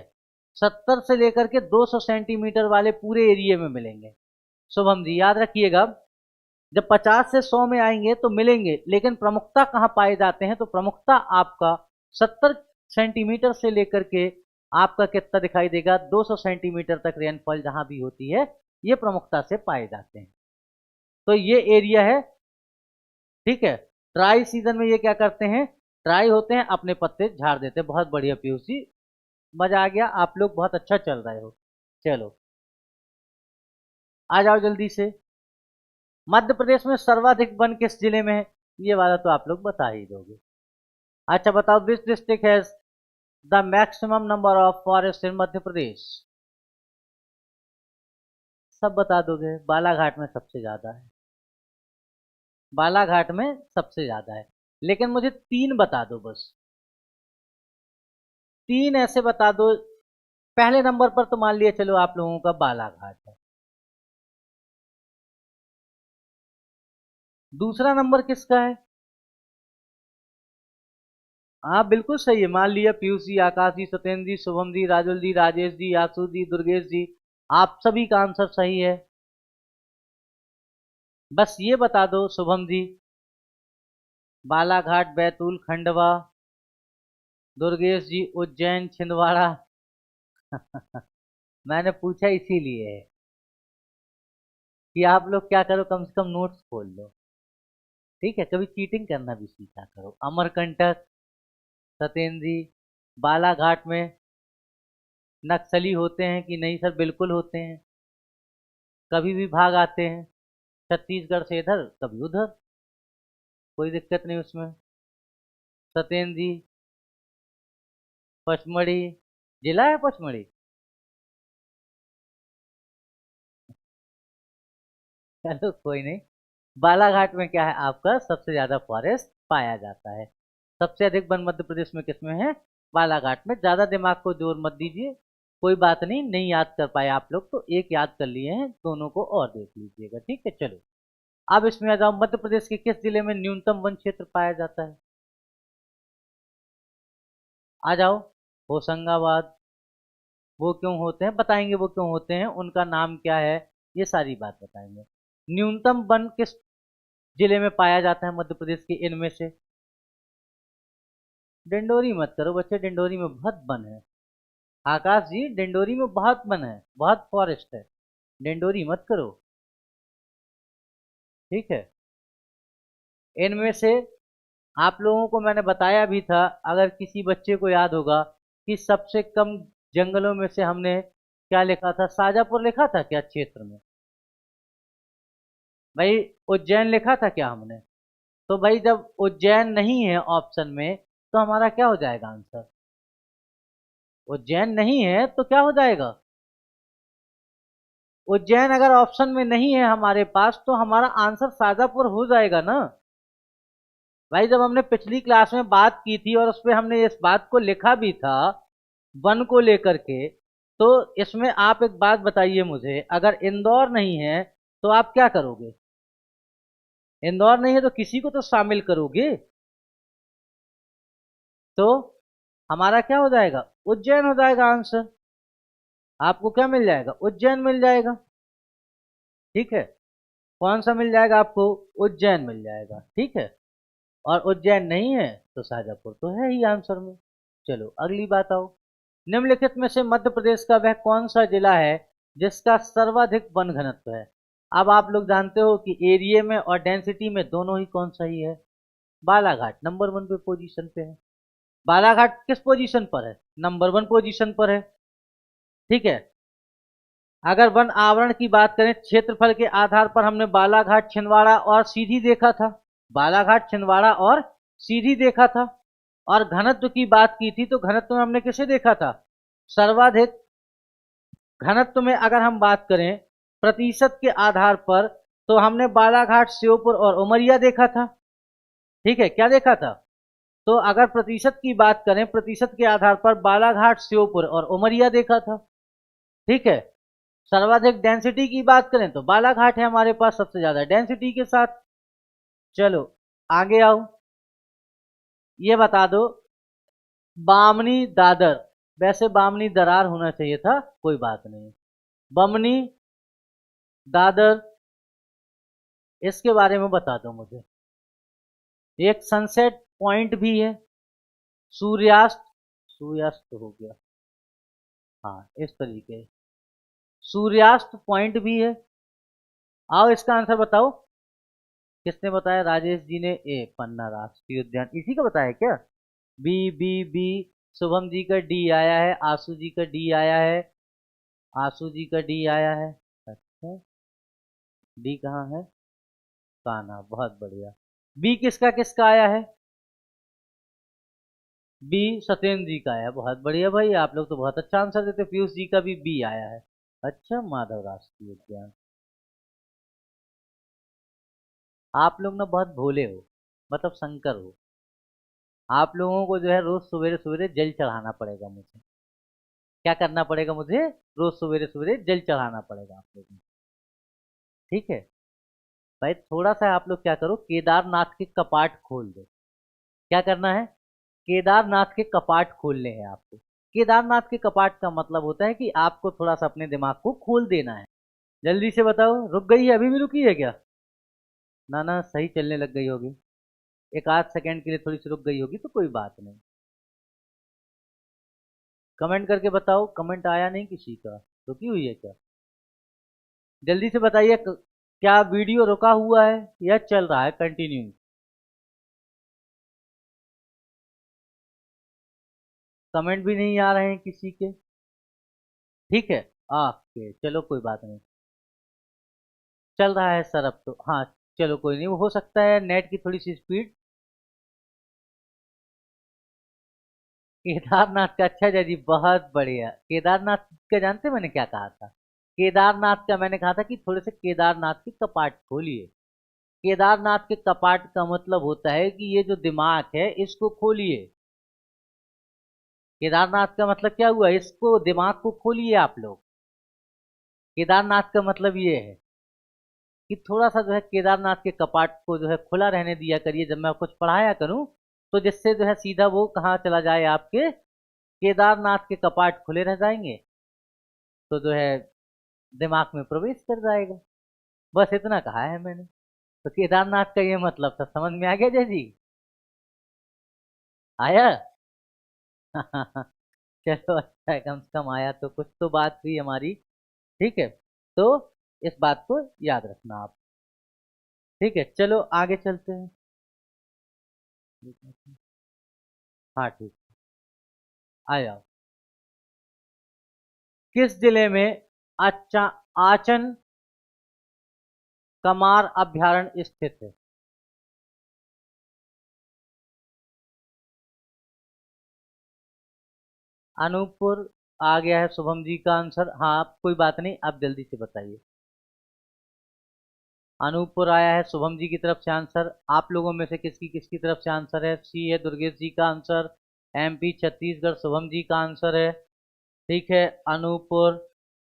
70 से लेकर के 200 सेंटीमीटर वाले पूरे एरिया में मिलेंगे। शुभम जी याद रखिएगा, जब 50 से 100 में आएंगे तो मिलेंगे, लेकिन प्रमुखता कहाँ पाए जाते हैं? तो प्रमुखता आपका 70 सेंटीमीटर से लेकर के आपका कितना दिखाई देगा? 200 सेंटीमीटर तक रेनफॉल जहां भी होती है ये प्रमुखता से पाए जाते हैं। तो ये एरिया है, ठीक है। ड्राई सीजन में ये क्या करते हैं? ड्राई होते हैं, अपने पत्ते झाड़ देते हैं। बहुत बढ़िया पीयूष जी, मजा आ गया, आप लोग बहुत अच्छा चल रहे हो। चलो आ जाओ जल्दी से। मध्य प्रदेश में सर्वाधिक वन किस जिले में है? ये वाला तो आप लोग बता ही दोगे। अच्छा बताओ, which district has the maximum number of forest in Madhya Pradesh? सब बता दोगे। बालाघाट में सबसे ज्यादा है, बालाघाट में सबसे ज्यादा है। लेकिन मुझे तीन बता दो बस, तीन ऐसे बता दो। पहले नंबर पर तो मान लिया चलो आप लोगों का बालाघाट है, दूसरा नंबर किसका है? हाँ बिल्कुल सही है, मान लिया पीयूष जी, आकाश जी, सत्येंद्र जी, शुभम जी, राजुल जी, राजेश जी, आशु जी, दुर्गेश जी, आप सभी का आंसर सही है। बस ये बता दो शुभम जी, बालाघाट, बैतूल, खंडवा, दुर्गेश जी उज्जैन, छिंदवाड़ा। मैंने पूछा इसीलिए है कि आप लोग क्या करो, कम से कम नोट्स खोल लो, ठीक है। कभी चीटिंग करना भी सीखा करो। अमरकंटक, सत्येंद्र जी, बालाघाट में नक्सली होते हैं कि नहीं? सर बिल्कुल होते हैं, कभी भी भाग आते हैं छत्तीसगढ़ से इधर, कभी उधर, कोई दिक्कत नहीं उसमें। सत्येंद्र जी, पचमढ़ी जिला है पचमढ़ी। चलो कोई नहीं। बालाघाट में क्या है आपका? सबसे ज्यादा फॉरेस्ट पाया जाता है। सबसे अधिक वन मध्य प्रदेश में किसमें है? बालाघाट में। ज्यादा दिमाग को जोर मत दीजिए, कोई बात नहीं, नहीं याद कर पाए आप लोग तो एक याद कर लिए हैं, दोनों को और देख लीजिएगा, ठीक है। चलो अब इसमें आ जाओ, मध्य प्रदेश के किस जिले में न्यूनतम वन क्षेत्र पाया जाता है? आ जाओ। होशंगाबाद। वो क्यों होते हैं बताएंगे, वो क्यों होते हैं, उनका नाम क्या है, ये सारी बात बताएंगे। न्यूनतम वन किस जिले में पाया जाता है मध्य प्रदेश के इनमें से? डिंडोरी मत करो बच्चे, डिंडोरी में बहुत वन है। आकाश जी, डिंडोरी में बहुत वन है, बहुत फॉरेस्ट है, डिंडोरी मत करो। ठीक है। इनमें से आप लोगों को मैंने बताया भी था, अगर किसी बच्चे को याद होगा, कि सबसे कम जंगलों में से हमने क्या लिखा था, शाजापुर लिखा था क्या क्षेत्र में? भाई उज्जैन लिखा था क्या हमने? तो भाई जब उज्जैन नहीं है ऑप्शन में, तो हमारा क्या हो जाएगा आंसर? उज्जैन नहीं है तो क्या हो जाएगा? उज्जैन अगर ऑप्शन में नहीं है हमारे पास, तो हमारा आंसर शाजापुर हो जाएगा ना। भाई जब हमने पिछली क्लास में बात की थी और उसपे हमने इस बात को लिखा भी था, वन को लेकर के, तो इसमें आप एक बात बताइए मुझे, अगर इंदौर नहीं है तो आप क्या करोगे? इंदौर नहीं है तो किसी को तो शामिल करोगे। तो हमारा क्या हो जाएगा? उज्जैन हो जाएगा आंसर। आपको क्या मिल जाएगा? उज्जैन मिल जाएगा। ठीक है। कौन सा मिल जाएगा आपको? उज्जैन मिल जाएगा। ठीक है। और उज्जैन नहीं है तो शाजापुर तो है ही आंसर में। चलो अगली बात आओ। निम्नलिखित में से मध्य प्रदेश का वह कौन सा जिला है जिसका सर्वाधिक वन घनत्व है? अब आप लोग जानते हो कि एरिया में और डेंसिटी में दोनों ही कौन सा ही है? बालाघाट नंबर वन पे पोजीशन पे है। बालाघाट किस पोजीशन पर है? नंबर वन पोजीशन पर है। ठीक है। अगर वन आवरण की बात करें क्षेत्रफल के आधार पर, हमने बालाघाट, छिंदवाड़ा और सीधी देखा था। बालाघाट, छिंदवाड़ा और सीधी देखा था। और घनत्व की बात की थी तो घनत्व में हमने किसे देखा था? सर्वाधिक। घनत्व में अगर हम बात करें प्रतिशत के आधार पर, तो हमने बालाघाट, श्योपुर और उमरिया देखा था। ठीक है, क्या देखा था? तो अगर प्रतिशत की बात करें, प्रतिशत के आधार पर बालाघाट, श्योपुर और उमरिया देखा था। ठीक है। सर्वाधिक डेंसिटी की बात करें तो बालाघाट है हमारे पास सबसे ज्यादा डेंसिटी के साथ। चलो आगे आओ। ये बता दो, बामनी दादर, वैसे बामनी दरार होना चाहिए था, कोई बात नहीं। बमनी दादर, इसके बारे में बता दो मुझे। एक सनसेट पॉइंट भी है, सूर्यास्त, सूर्यास्त तो हो गया, हाँ इस तरीके, सूर्यास्त पॉइंट भी है। आओ इसका आंसर बताओ। किसने बताया? राजेश जी ने। ए पन्ना राष्ट्रीय उद्यान इसी का बताया क्या? B B B. Shubham ji का डी आया है, आशु जी का डी आया है, आशु जी का डी आया है। अच्छा, डी कहाँ है? कान्हा, बहुत बढ़िया। बी किसका किसका आया है? बी सत्येंद्र जी का आया, बहुत बढ़िया भाई, आप लोग तो बहुत अच्छा आंसर देते। पीयूष जी का भी बी आया है। अच्छा, माधव राष्ट्रीय उद्यान। आप लोग ना बहुत भोले हो, मतलब शंकर हो। आप लोगों को जो है रोज सवेरे सवेरे जल चढ़ाना पड़ेगा मुझे। क्या करना पड़ेगा मुझे? रोज सवेरे सवेरे जल चढ़ाना पड़ेगा आप लोगों को। ठीक है। भाई थोड़ा सा आप लोग क्या करो, केदारनाथ के कपाट खोल दो। क्या करना है? केदारनाथ के कपाट खोलने हैं आपको। केदारनाथ के कपाट का मतलब होता है कि आपको थोड़ा सा अपने दिमाग को खोल देना है। जल्दी से बताओ, रुक गई है? अभी भी रुकी है क्या? ना ना, सही चलने लग गई होगी। एक आध सेकंड के लिए थोड़ी सी रुक गई होगी तो कोई बात नहीं। कमेंट करके बताओ, कमेंट आया नहीं किसी का, रुकी हुई है क्या? जल्दी से बताइए, क्या वीडियो रुका हुआ है या चल रहा है कंटिन्यू? कमेंट भी नहीं आ रहे हैं किसी के। ठीक है। ओके चलो कोई बात नहीं। चल रहा है सर अब तो, हाँ। चलो कोई नहीं, वो हो सकता है नेट की थोड़ी सी स्पीड। केदारनाथ का, अच्छा जी बहुत बढ़िया। केदारनाथ का जानते मैंने क्या कहा था? केदारनाथ का मैंने कहा था कि थोड़े से केदारनाथ के कपाट खोलिए। केदारनाथ के कपाट का मतलब होता है कि ये जो दिमाग है इसको खोलिए। केदारनाथ का मतलब क्या हुआ? इसको, दिमाग को खोलिए आप लोग। केदारनाथ का मतलब ये है कि थोड़ा सा जो है केदारनाथ के कपाट को जो है खुला रहने दिया करिए जब मैं कुछ पढ़ाया करूं, तो जिससे जो है सीधा वो कहाँ चला जाए, आपके केदारनाथ के कपाट खुले रह जाएंगे, तो जो है दिमाग में प्रवेश कर जाएगा। बस इतना कहा है मैंने। तो केदारनाथ का ये मतलब था, समझ में आ गया जय जी? आया? चलो अच्छा है, कम से कम आया तो कुछ तो बात हुई हमारी। ठीक है, तो इस बात को याद रखना आप। ठीक है, चलो आगे चलते हैं। हाँ ठीक, आ जाओ। किस जिले में अच्छा आचन कमार अभ्यारण्य स्थित है? अनूपपुर आ गया है शुभम जी का आंसर। हाँ आप कोई बात नहीं, आप जल्दी से बताइए। अनूपपुर आया है शुभम जी की तरफ से आंसर। आप लोगों में से किसकी किसकी तरफ से आंसर है? सी है दुर्गेश जी का आंसर। एमपी छत्तीसगढ़ शुभम जी का आंसर है। ठीक है, अनूपपुर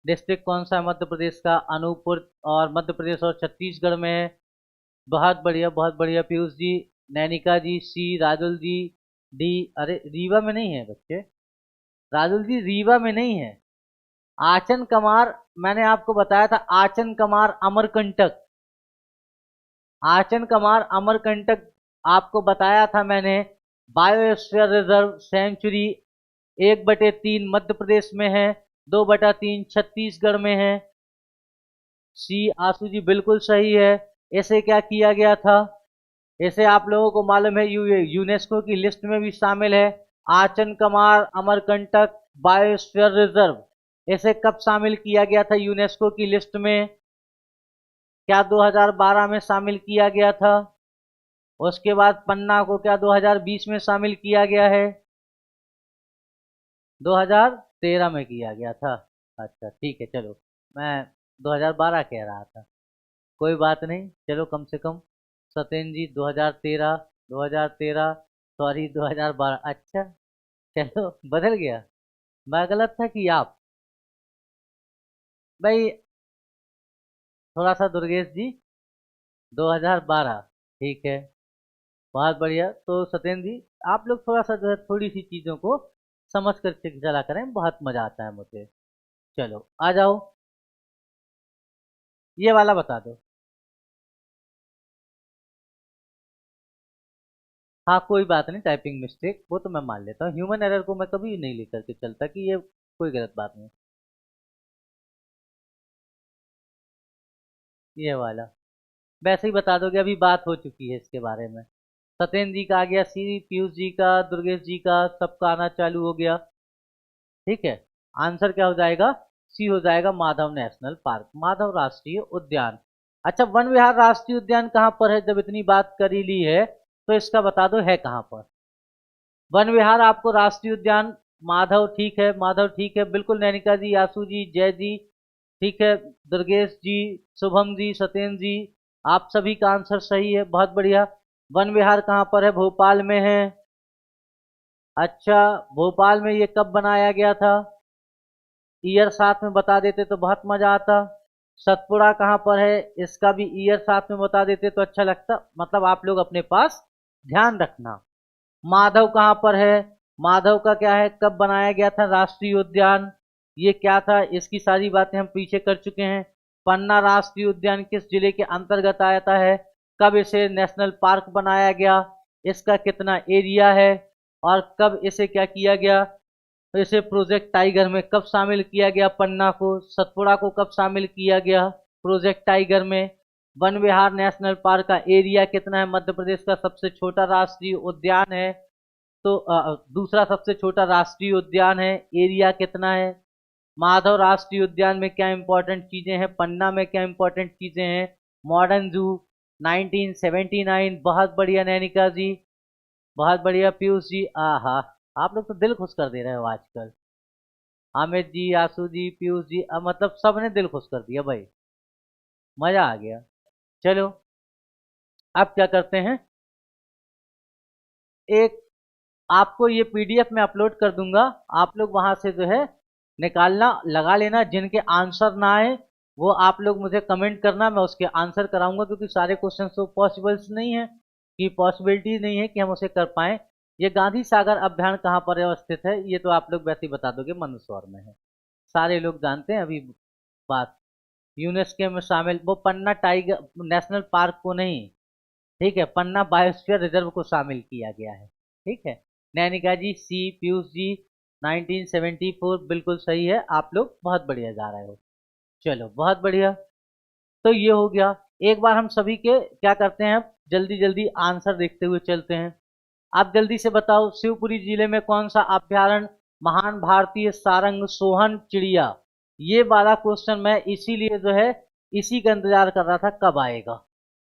डिस्ट्रिक्ट कौन सा है मध्य प्रदेश का? अनूपपुर, और मध्य प्रदेश और छत्तीसगढ़ में है। बहुत बढ़िया बहुत बढ़िया पीयूष जी। नैनिका जी सी, राजुल जी डी। अरे रीवा में नहीं है बच्चे, राजुल जी रीवा में नहीं है। आचन कमार, मैंने आपको बताया था आचन कमार अमरकंटक। आचन कमार अमरकंटक आपको बताया था मैंने। Biosphere reserve century 1/3 Madhya Pradesh में है, 2/3 छत्तीसगढ़ में है। सी आंसू जी बिल्कुल सही है। इसे क्या किया गया था? इसे आप लोगों को मालूम है यूनेस्को की लिस्ट में भी शामिल है। आचन कमार अमरकंटक बायोस्फीयर रिजर्व, इसे कब शामिल किया गया था यूनेस्को की लिस्ट में? क्या 2012 में शामिल किया गया था? उसके बाद पन्ना को क्या 2020 में शामिल किया गया है? 2013 में किया गया था। अच्छा ठीक है, चलो मैं 2012 कह रहा था। कोई बात नहीं, चलो कम से कम सत्येंद्र जी 2013, 2013 सॉरी 2012। अच्छा चलो बदल गया, मैं गलत था कि आप? भाई थोड़ा सा दुर्गेश जी 2012, ठीक है, बहुत बढ़िया। तो सत्येंद्र जी आप लोग थोड़ा सा जो है थोड़ी सी चीज़ों को समझ कर के चला करें, बहुत मज़ा आता है मुझे। चलो आ जाओ, ये वाला बता दो। हाँ कोई बात नहीं, टाइपिंग मिस्टेक वो तो मैं मान लेता हूँ, ह्यूमन एरर को मैं कभी नहीं लेकर के चलता कि ये कोई गलत बात नहीं। ये वाला वैसे ही बता दोगे, अभी बात हो चुकी है इसके बारे में। सत्येंद्र जी का आ गया सी, पीयूष जी का, दुर्गेश जी का, सबका आना चालू हो गया। ठीक है, आंसर क्या हो जाएगा? सी हो जाएगा, माधव नेशनल पार्क, माधव राष्ट्रीय उद्यान। अच्छा, वन विहार राष्ट्रीय उद्यान कहाँ पर है? जब इतनी बात कर ही ली है तो इसका बता दो है कहाँ पर। वन विहार आपको राष्ट्रीय उद्यान, माधव ठीक है, माधव ठीक है बिल्कुल। नैनिका जी, आशु जी, जय जी ठीक है, दुर्गेश जी, शुभम जी, सत्येंद्र जी, आप सभी का आंसर सही है, बहुत बढ़िया। वन विहार कहाँ पर है? भोपाल में है। अच्छा, भोपाल में ये कब बनाया गया था? ईयर साथ में बता देते तो बहुत मजा आता। सतपुड़ा कहाँ पर है? इसका भी ईयर साथ में बता देते तो अच्छा लगता, मतलब आप लोग अपने पास ध्यान रखना। माधव कहाँ पर है? माधव का क्या है, कब बनाया गया था राष्ट्रीय उद्यान? ये क्या था, इसकी सारी बातें हम पीछे कर चुके हैं। पन्ना राष्ट्रीय उद्यान किस जिले के अंतर्गत आता है? कब इसे नेशनल पार्क बनाया गया? इसका कितना एरिया है? और कब इसे क्या किया गया? तो इसे प्रोजेक्ट टाइगर में कब शामिल किया गया? पन्ना को, सतपुड़ा को कब शामिल किया गया प्रोजेक्ट टाइगर में? वन विहार नेशनल पार्क का एरिया कितना है? मध्य प्रदेश का सबसे छोटा राष्ट्रीय उद्यान है। तो दूसरा सबसे छोटा राष्ट्रीय उद्यान है, एरिया कितना है? माधव राष्ट्रीय उद्यान में क्या इंपॉर्टेंट चीजें हैं? पन्ना में क्या इंपॉर्टेंट चीजें हैं? मॉडर्न जू 1979, बहुत बढ़िया नैनिका जी, बहुत बढ़िया पीयूष जी। आहा, आप लोग तो दिल खुश कर दे रहे हो आजकल। हामिद जी, आसू जी, पीयूष जी, अब मतलब सबने दिल खुश कर दिया भाई, मजा आ गया। चलो अब क्या करते हैं, एक आपको ये पीडीएफ में अपलोड कर दूंगा, आप लोग वहां से जो है निकालना, लगा लेना। जिनके आंसर ना आए वो आप लोग मुझे कमेंट करना, मैं उसके आंसर कराऊंगा, क्योंकि सारे क्वेश्चन तो पॉसिबल्स नहीं है, कि पॉसिबिलिटी नहीं है कि हम उसे कर पाए। ये गांधी सागर अभ्यारण्य कहाँ पर अवस्थित है, ये तो आप लोग वैसे ही बता दोगे, मंदसौर में है, सारे लोग जानते हैं। अभी बात यूनेस्को में शामिल, वो पन्ना टाइगर नेशनल पार्क को नहीं, ठीक है, पन्ना बायोस्फीयर रिजर्व को शामिल किया गया है। ठीक है, नैनिका जी सी, पीयूष जी, 1974 बिल्कुल सही है, आप लोग बहुत बढ़िया जा रहे हो। चलो बहुत बढ़िया। तो ये हो गया। एक बार हम सभी के क्या करते हैं, जल्दी जल्दी आंसर देखते हुए चलते हैं। आप जल्दी से बताओ, शिवपुरी जिले में कौन सा अभ्यारण्य महान भारतीय सारंग सोहन चिड़िया। ये वाला क्वेश्चन मैं इसीलिए जो है इसी का इंतजार कर रहा था कब आएगा।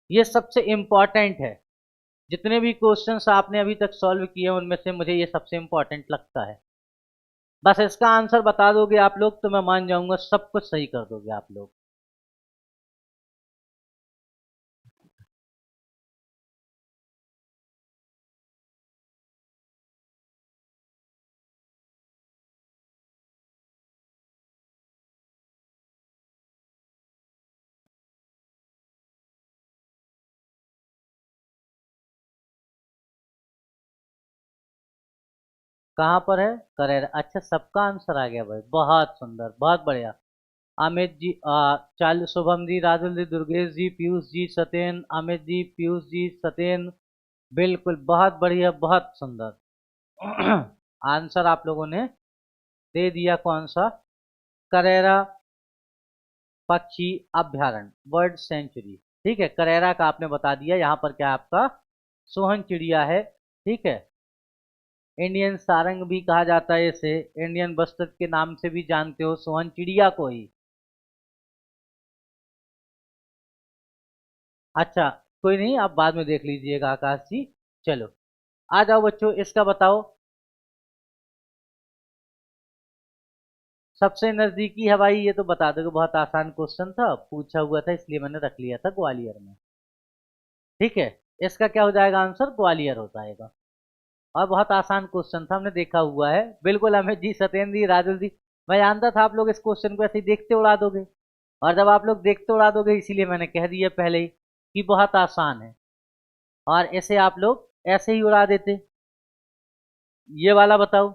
ये सबसे इंपॉर्टेंट है। जितने भी क्वेश्चंस आपने अभी तक सॉल्व किए उनमें से मुझे ये सबसे इंपॉर्टेंट लगता है। बस इसका आंसर बता दोगे आप लोग तो मैं मान जाऊंगा, सब कुछ सही कर दोगे आप लोग। कहाँ पर है करेरा? अच्छा, सबका आंसर आ गया भाई, बहुत सुंदर, बहुत बढ़िया। अमित जी, चाल शुभम जी, राजुल जी, दुर्गेश जी, पीयूष जी, सत्यन, अमित जी, पीयूष जी, सत्यन, बिल्कुल बहुत बढ़िया, बहुत सुंदर। आंसर आप लोगों ने दे दिया, कौन सा? करेरा पक्षी अभ्यारण्य, बर्ड सेंचुरी। ठीक है, करेरा का आपने बता दिया। यहाँ पर क्या आपका सोहन चिड़िया है। ठीक है, इंडियन सारंग भी कहा जाता है इसे, इंडियन बस्टर्ड के नाम से भी जानते हो सोहन चिड़िया को ही। अच्छा, कोई नहीं, आप बाद में देख लीजिएगा आकाश जी। चलो आ जाओ बच्चों, इसका बताओ। सबसे नजदीकी हवाई, ये तो बता दो, बहुत आसान क्वेश्चन था, पूछा हुआ था इसलिए मैंने रख लिया था ग्वालियर में। ठीक है, इसका क्या हो जाएगा आंसर? ग्वालियर हो जाएगा। और बहुत आसान क्वेश्चन था, हमने देखा हुआ है। बिल्कुल अमित जी, सत्येंद्र जी, राजुल जी, मैं जानता था आप लोग इस क्वेश्चन को ऐसे ही देखते उड़ा दोगे। और जब आप लोग देखते उड़ा दोगे इसीलिए मैंने कह दिया पहले ही कि बहुत आसान है, और इसे आप लोग ऐसे ही उड़ा देते। ये वाला बताओ,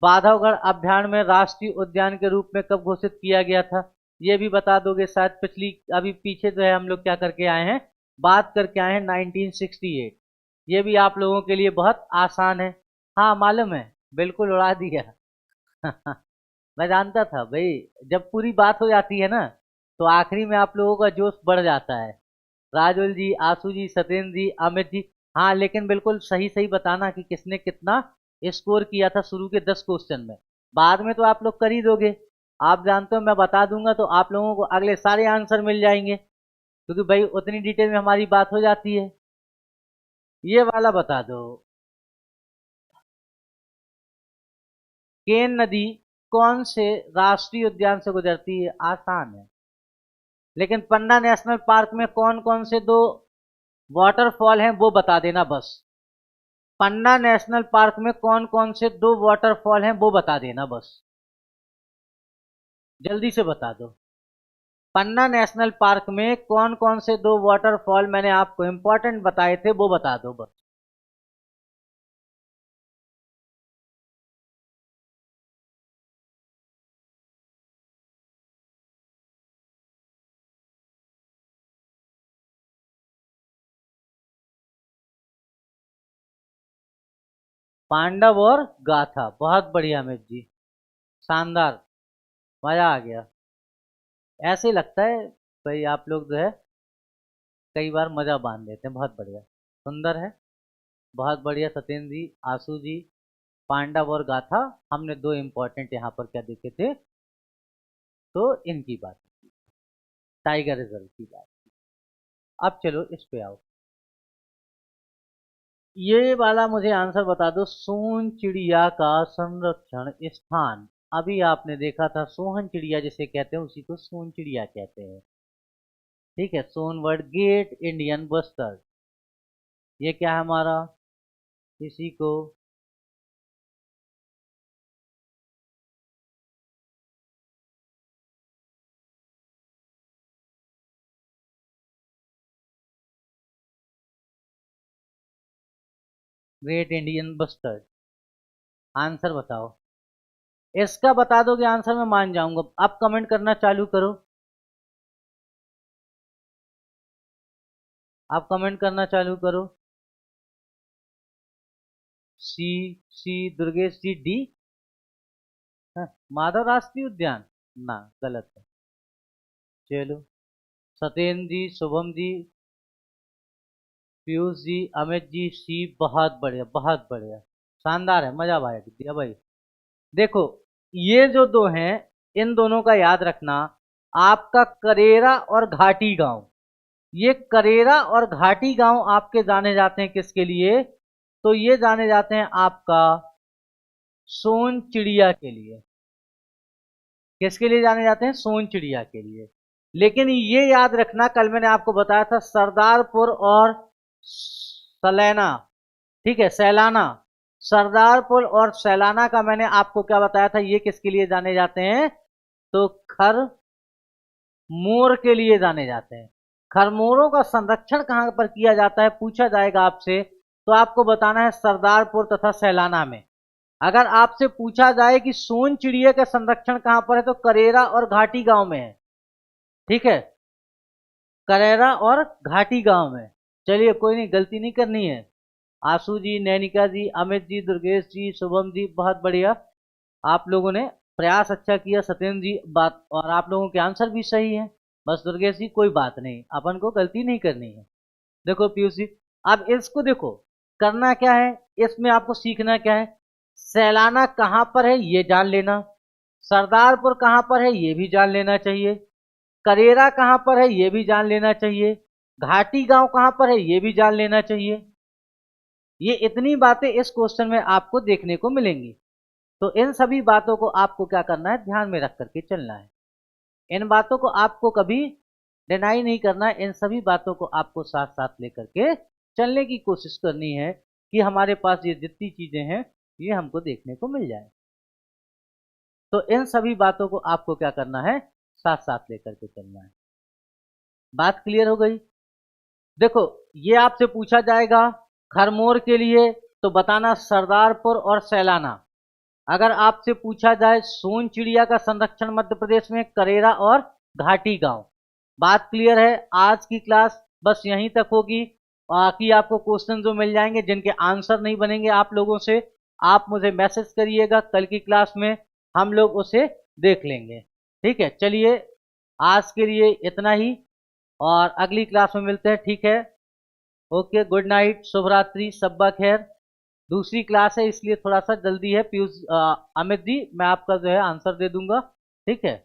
बांधवगढ़ अभ्यारण्य में राष्ट्रीय उद्यान के रूप में कब घोषित किया गया था? ये भी बता दोगे शायद। पिछली अभी पीछे जो है हम लोग क्या करके आए हैं, बात करके आए हैं 1968। ये भी आप लोगों के लिए बहुत आसान है। हाँ मालूम है, बिल्कुल उड़ा दिया। मैं जानता था भाई, जब पूरी बात हो जाती है ना तो आखिरी में आप लोगों का जोश बढ़ जाता है। राजुल जी, आशु जी, सत्येंद्र जी, अमित जी। हाँ लेकिन बिल्कुल सही सही बताना कि किसने कितना स्कोर किया था शुरू के 10 क्वेश्चन में। बाद में तो आप लोग कर ही दोगे। आप जानते हो मैं बता दूंगा तो आप लोगों को अगले सारे आंसर मिल जाएंगे, क्योंकि भाई उतनी डिटेल में हमारी बात हो जाती है। ये वाला बता दो, केन नदी कौन से राष्ट्रीय उद्यान से गुजरती है? आसान है। लेकिन पन्ना नेशनल पार्क में कौन कौन से दो वाटरफॉल हैं वो बता देना बस। पन्ना नेशनल पार्क में कौन कौन से दो वाटरफॉल हैं वो बता देना बस, जल्दी से बता दो। पन्ना नेशनल पार्क में कौन कौन से दो वाटरफॉल मैंने आपको इंपॉर्टेंट बताए थे वो बता दो बस। पांडव और गाथा, बहुत बढ़िया अमित जी, शानदार, मजा आ गया। ऐसे ही लगता है भाई आप लोग जो है कई बार मजा बांध देते हैं, बहुत बढ़िया, सुंदर है, बहुत बढ़िया। सत्येंद्र जी, आशु जी, पांडव और गाथा, हमने दो इंपॉर्टेंट यहाँ पर क्या देखे थे, तो इनकी बात, टाइगर रिजर्व की बात। अब चलो इस पे आओ। ये वाला मुझे आंसर बता दो, सोन चिड़िया का संरक्षण स्थान। अभी आपने देखा था सोहन चिड़िया जिसे कहते हैं उसी को सोन चिड़िया कहते हैं। ठीक है, सोनवर्ड गेट इंडियन बस्टर्ड, ये क्या है हमारा, इसी को ग्रेट इंडियन बस्टर्ड। आंसर बताओ, इसका बता दोगे आंसर मैं मान जाऊंगा। अब कमेंट करना चालू करो, आप कमेंट करना चालू करो। सी सी दुर्गेश जी डी। माधव राष्ट्रीय उद्यान ना, गलत है। चलो, सत्येंद्र जी, शुभम जी, पीयूष जी, अमित जी सी। बहुत बढ़िया, बहुत बढ़िया, शानदार है, मजा आया दिया भाई। देखो, ये जो दो हैं, इन दोनों का याद रखना। आपका करेरा और घाटी गांव, ये करेरा और घाटी गांव आपके जाने जाते हैं किसके लिए? तो ये जाने जाते हैं आपका सोन चिड़िया के लिए। किसके लिए जाने जाते हैं? सोन चिड़िया के लिए। लेकिन ये याद रखना, कल मैंने आपको बताया था सरदारपुर और सैलाना, ठीक है, सैलाना, सरदारपुर और सैलाना का मैंने आपको क्या बताया था, ये किसके लिए जाने जाते हैं? तो खरमोर के लिए जाने जाते हैं। खरमोरों का संरक्षण कहां पर किया जाता है पूछा जाएगा आपसे, तो आपको बताना है सरदारपुर तथा सैलाना में। अगर आपसे पूछा जाए कि सोन चिड़िया का संरक्षण कहां पर है, तो करेरा और घाटी गांव में है। ठीक है, करेरा और घाटी गांव में। चलिए, कोई नहीं, गलती नहीं करनी है। आशु जी, नैनिका जी, अमित जी, दुर्गेश जी, शुभम जी, बहुत बढ़िया, आप लोगों ने प्रयास अच्छा किया। सत्येंद्र जी, बात, और आप लोगों के आंसर भी सही है। बस दुर्गेश जी, कोई बात नहीं, अपन को गलती नहीं करनी है। देखो पीयूष जी, अब इसको देखो, करना क्या है, इसमें आपको सीखना क्या है? सैलाना कहां पर है ये जान लेना, सरदारपुर कहां पर है ये भी जान लेना चाहिए, करेरा कहां पर है ये भी जान लेना चाहिए, घाटी गांव कहां पर है ये भी जान लेना चाहिए। ये इतनी बातें इस क्वेश्चन में आपको देखने को मिलेंगी। तो इन सभी बातों को आपको क्या करना है, ध्यान में रख करके चलना है। इन बातों को आपको कभी डिनाई नहीं करना है, इन सभी बातों को आपको साथ साथ लेकर के चलने की कोशिश करनी है कि हमारे पास ये जितनी चीजें हैं ये हमको देखने को मिल जाए। तो इन सभी बातों को आपको क्या करना है, साथ साथ लेकर के चलना है। बात क्लियर हो गई? देखो, ये आपसे पूछा जाएगा खरमोर के लिए, तो बताना सरदारपुर और सैलाना। अगर आपसे पूछा जाए सोन चिड़िया का संरक्षण मध्य प्रदेश में, करेरा और घाटी गांव। बात क्लियर है? आज की क्लास बस यहीं तक होगी। बाकी आपको क्वेश्चन जो मिल जाएंगे जिनके आंसर नहीं बनेंगे आप लोगों से, आप मुझे मैसेज करिएगा, कल की क्लास में हम लोग उसे देख लेंगे। ठीक है, चलिए आज के लिए इतना ही, और अगली क्लास में मिलते हैं। ठीक है, ओके, गुड नाइट, शुभ रात्रि, शब्बा खैर। दूसरी क्लास है इसलिए थोड़ा सा जल्दी है। पीयूष, अमित जी, मैं आपका जो है आंसर दे दूंगा। ठीक है।